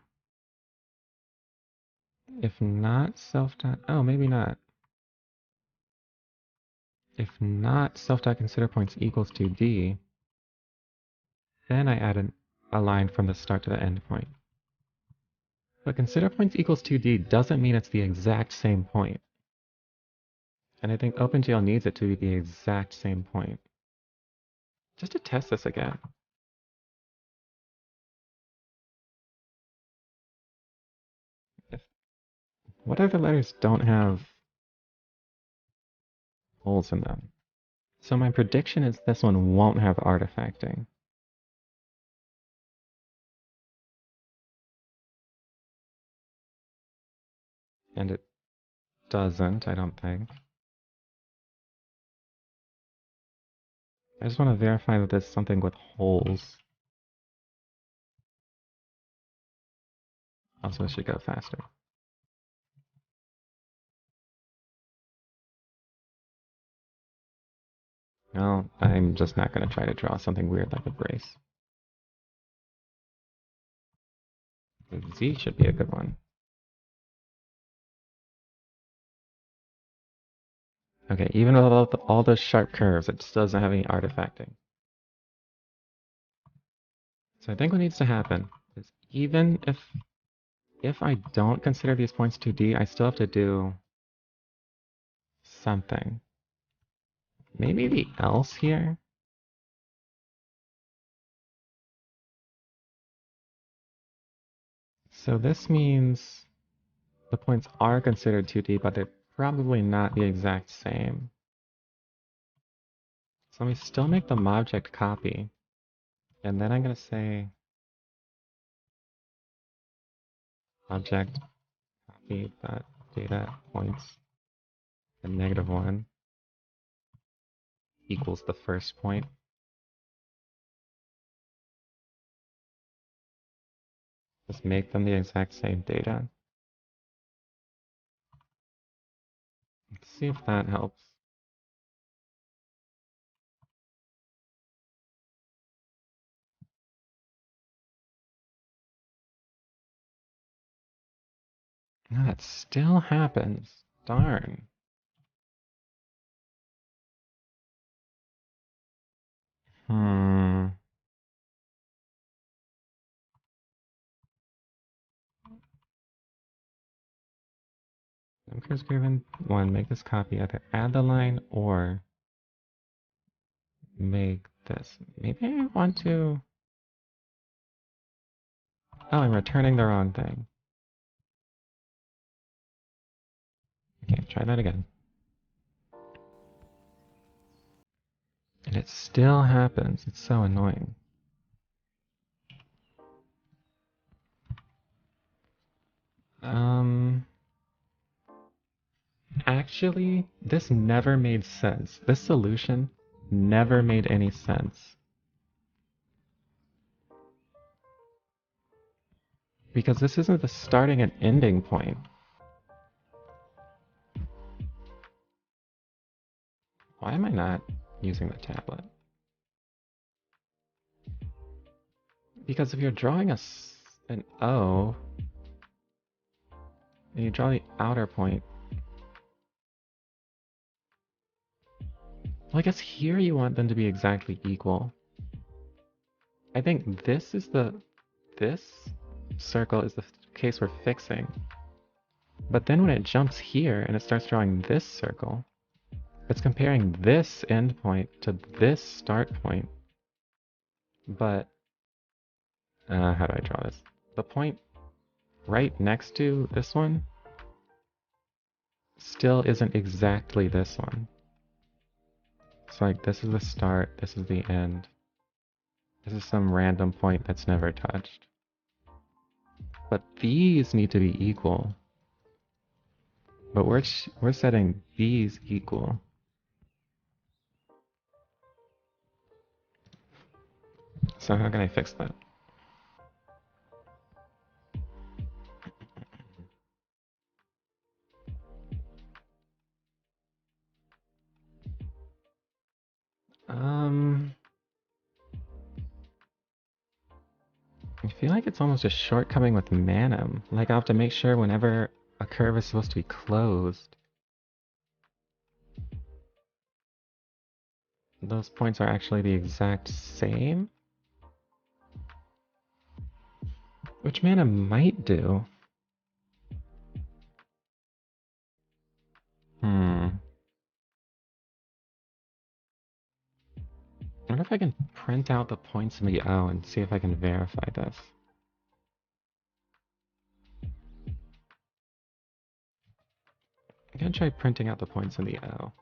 Speaker 1: If not self-dot... Oh, maybe not. If not self-dot-consider points equals to D, then I add a line from the start to the end point. But consider points equals 2D doesn't mean it's the exact same point. And I think OpenGL needs it to be the exact same point. Just to test this again. If, what other letters don't have holes in them? So my prediction is this one won't have artifacting. And it doesn't, I don't think. I just want to verify that there's something with holes. Also, it should go faster. No, I'm just not going to try to draw something weird like a brace. The Z should be a good one. Okay, even with all those sharp curves, it just doesn't have any artifacting. So I think what needs to happen is even if I don't consider these points 2D, I still have to do something. Maybe the else here? So this means the points are considered 2D, but they're probably not the exact same. So let me still make the object copy. And then I'm going to say object copy that data points and -1 equals the first point. Just make them the exact same data. Let's see if that helps. No, that still happens. Darn. Hmm. Numbers given 1, make this copy. Either add the line or make this. Maybe I want to... Oh, I'm returning the wrong thing. Okay, try that again. And it still happens. It's so annoying. Actually, this never made sense. This solution never made any sense. Because this isn't the starting and ending point. Why am I not using the tablet? Because if you're drawing an O, and you draw the outer point, well, I guess here you want them to be exactly equal. I think this circle is the case we're fixing. But then when it jumps here and it starts drawing this circle, it's comparing this endpoint to this start point. But, how do I draw this? The point right next to this one still isn't exactly this one. So like this is the start, this is the end. This is some random point that's never touched. But these need to be equal. But we're setting these equal. So how can I fix that? I feel like it's almost a shortcoming with Manim. Like I'll have to make sure whenever a curve is supposed to be closed, those points are actually the exact same? Which Manim might do. I wonder if I can print out the points in the O and see if I can verify this. I'm gonna try printing out the points in the O.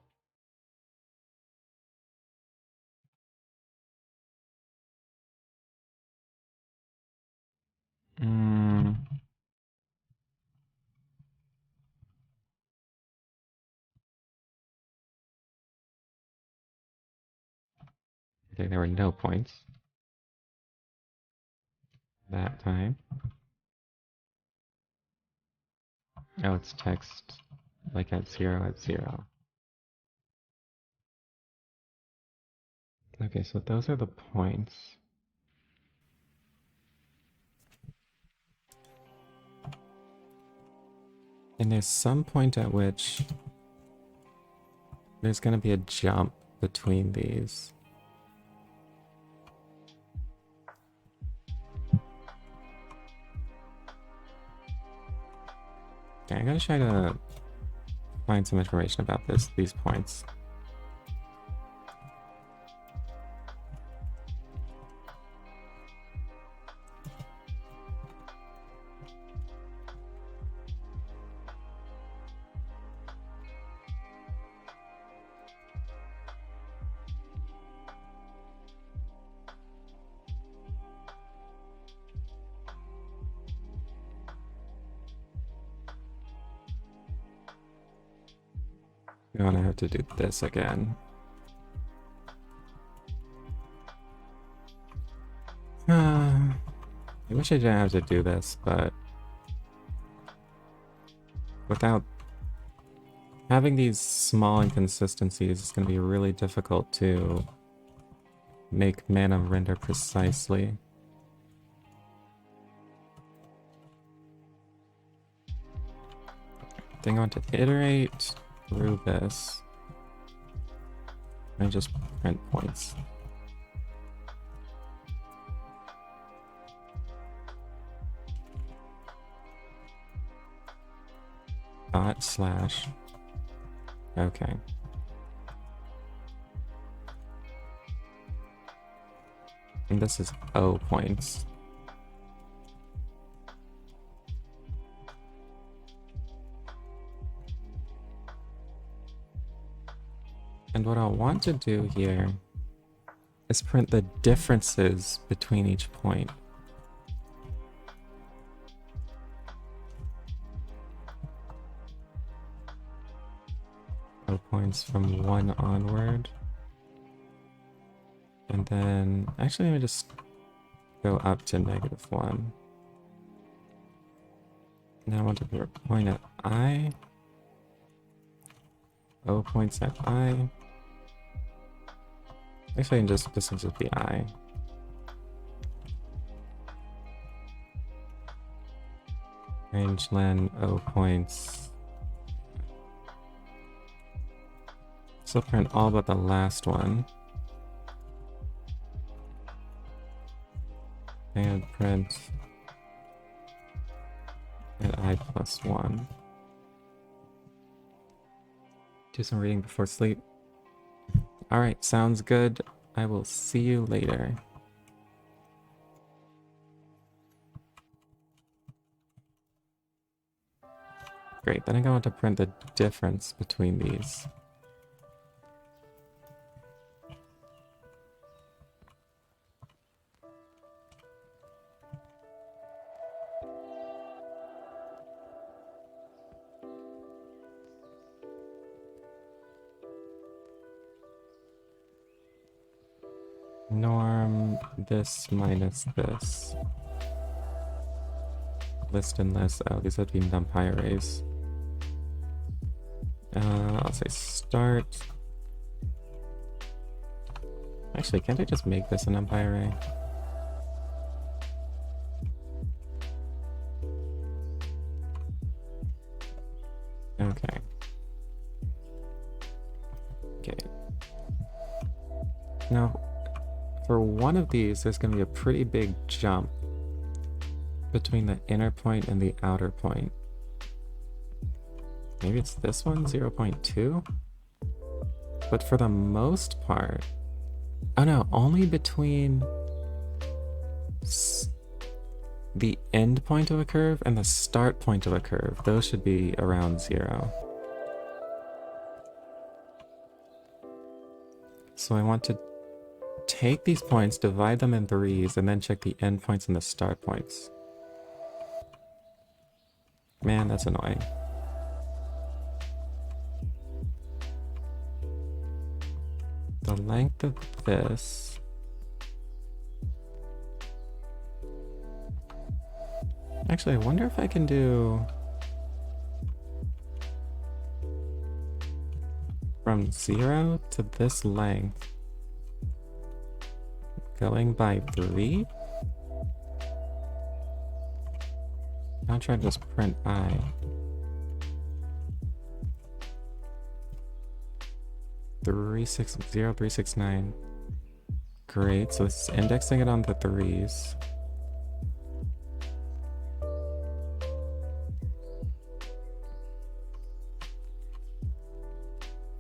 Speaker 1: Okay, there were no points that time. Oh, it's text like at 0 at 0. Okay, so those are the points. And there's some point at which there's going to be a jump between these. Okay, I'm going to try to find some information about these points. I'm gonna have to do this again. I wish I didn't have to do this, but without having these small inconsistencies, it's going to be really difficult to make Manim render precisely. I think I want to iterate through this and just print points. // Okay. And this is O points. And what I'll want to do here is print the differences between each point. So points from 1 onward. And then, actually let me just go up to -1. Now I want to put a point at I. O points at I. Actually, I can just, this will just be I. Rangeland O points. So print all but the last one. And print at I plus 1. Do some reading before sleep. Alright, sounds good. I will see you later. Great, then I want to print the difference between these. Norm this minus this. List and list. Oh, these would be numpy arrays. I'll say start. Actually, can't I just make this a numpy array? Okay. Okay. Now, for one of these, there's going to be a pretty big jump between the inner point and the outer point. Maybe it's this one, 0.2? But for the most part... Oh no, only between the end point of a curve and the start point of a curve. Those should be around 0. So I want to take these points, divide them in 3s, and then check the end points and the start points. Man, that's annoying. The length of this... Actually, I wonder if I can do... from 0 to this length, going by 3? I'll try to just print I. Three six 369. Great, so it's indexing it on the 3s.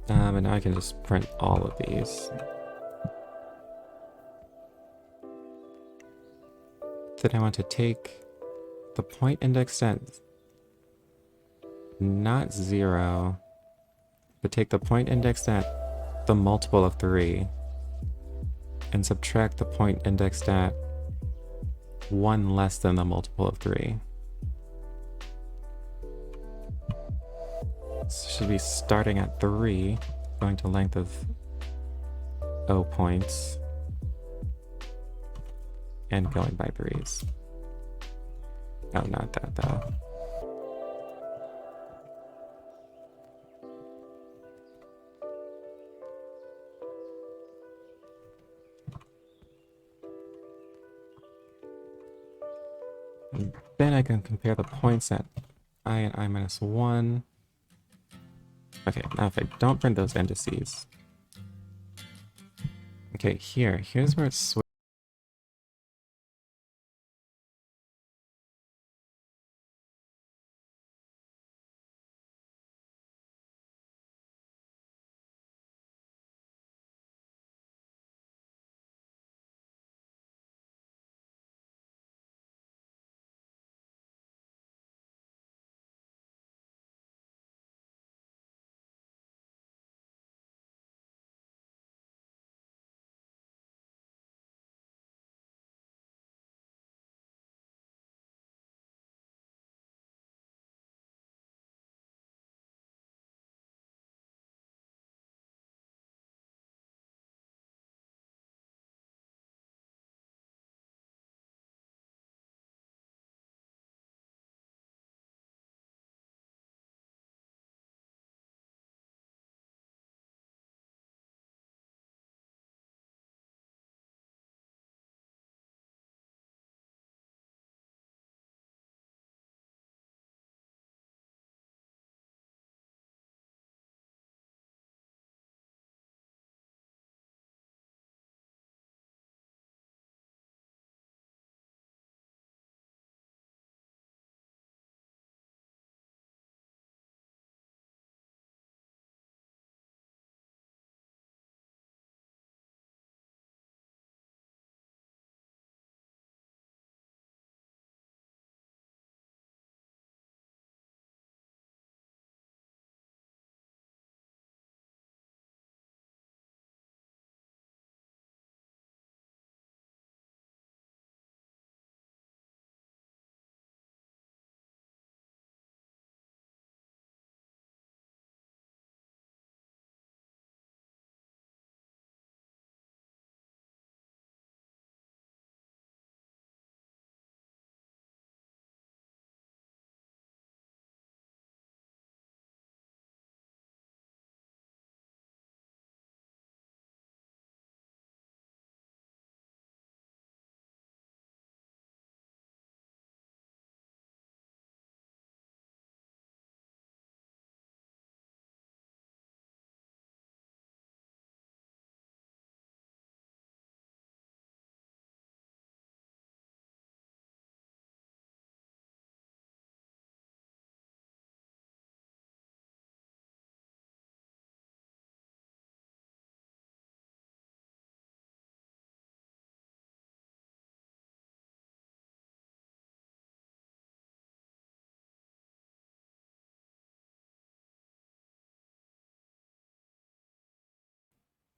Speaker 1: And now I can just print all of these. Then I want to take the point indexed at not 0, but take the point indexed at the multiple of 3 and subtract the point indexed at 1 less than the multiple of 3. So should be starting at 3, going to length of O points, and going by 3s. Oh, not that though. And then I can compare the points at I and I minus 1. Okay, now if I don't print those indices. Okay, here's where it's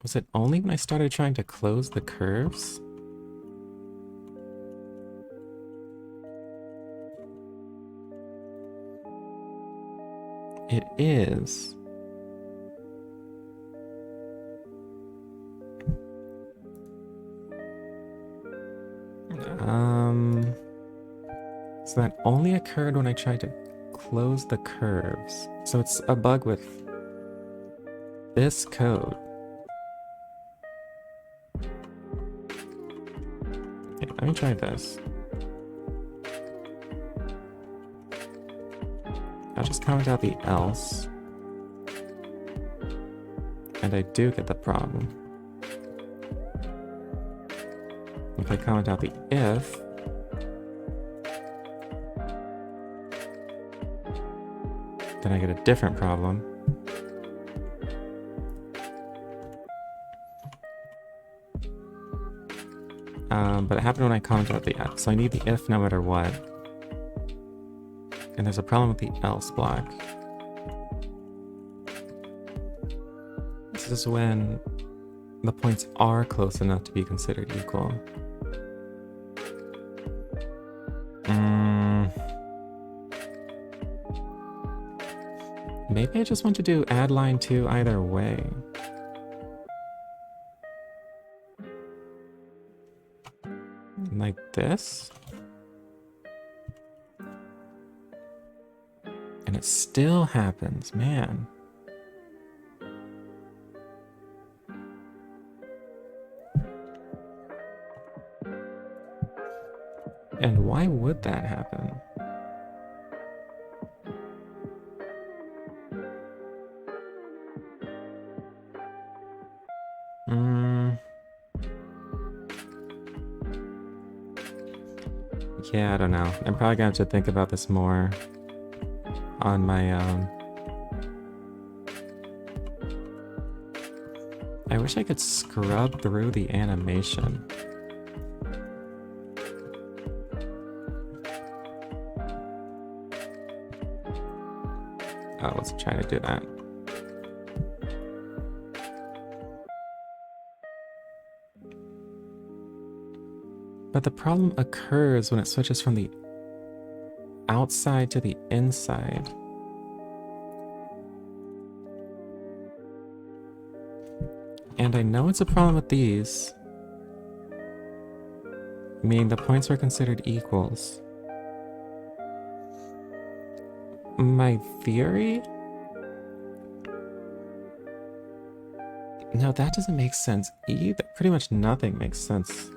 Speaker 1: Was it only when I started trying to close the curves? It is. So that only occurred when I tried to close the curves. So it's a bug with this code. Okay, let me try this. I'll just comment out the else. And I do get the problem. If I comment out the if, then I get a different problem. But it happened when I commented out the if. So I need the if no matter what. And there's a problem with the else block. This is when the points are close enough to be considered equal. Maybe I just want to do add line 2 either way. Like this. And it still happens, man. And why would that happen? Yeah, I don't know. I'm probably gonna have to think about this more on my own. I wish I could scrub through the animation. Oh, let's try to do that. But the problem occurs when it switches from the outside to the inside. And I know it's a problem with these. Meaning the points were considered equals. My theory? No, that doesn't make sense either. Pretty much nothing makes sense.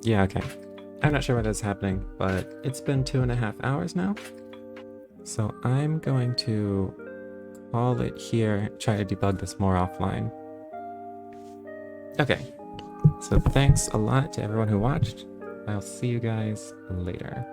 Speaker 1: Yeah, okay. I'm not sure what is happening, but it's been 2.5 hours now. So I'm going to call it here, try to debug this more offline. Okay, so thanks a lot to everyone who watched. I'll see you guys later.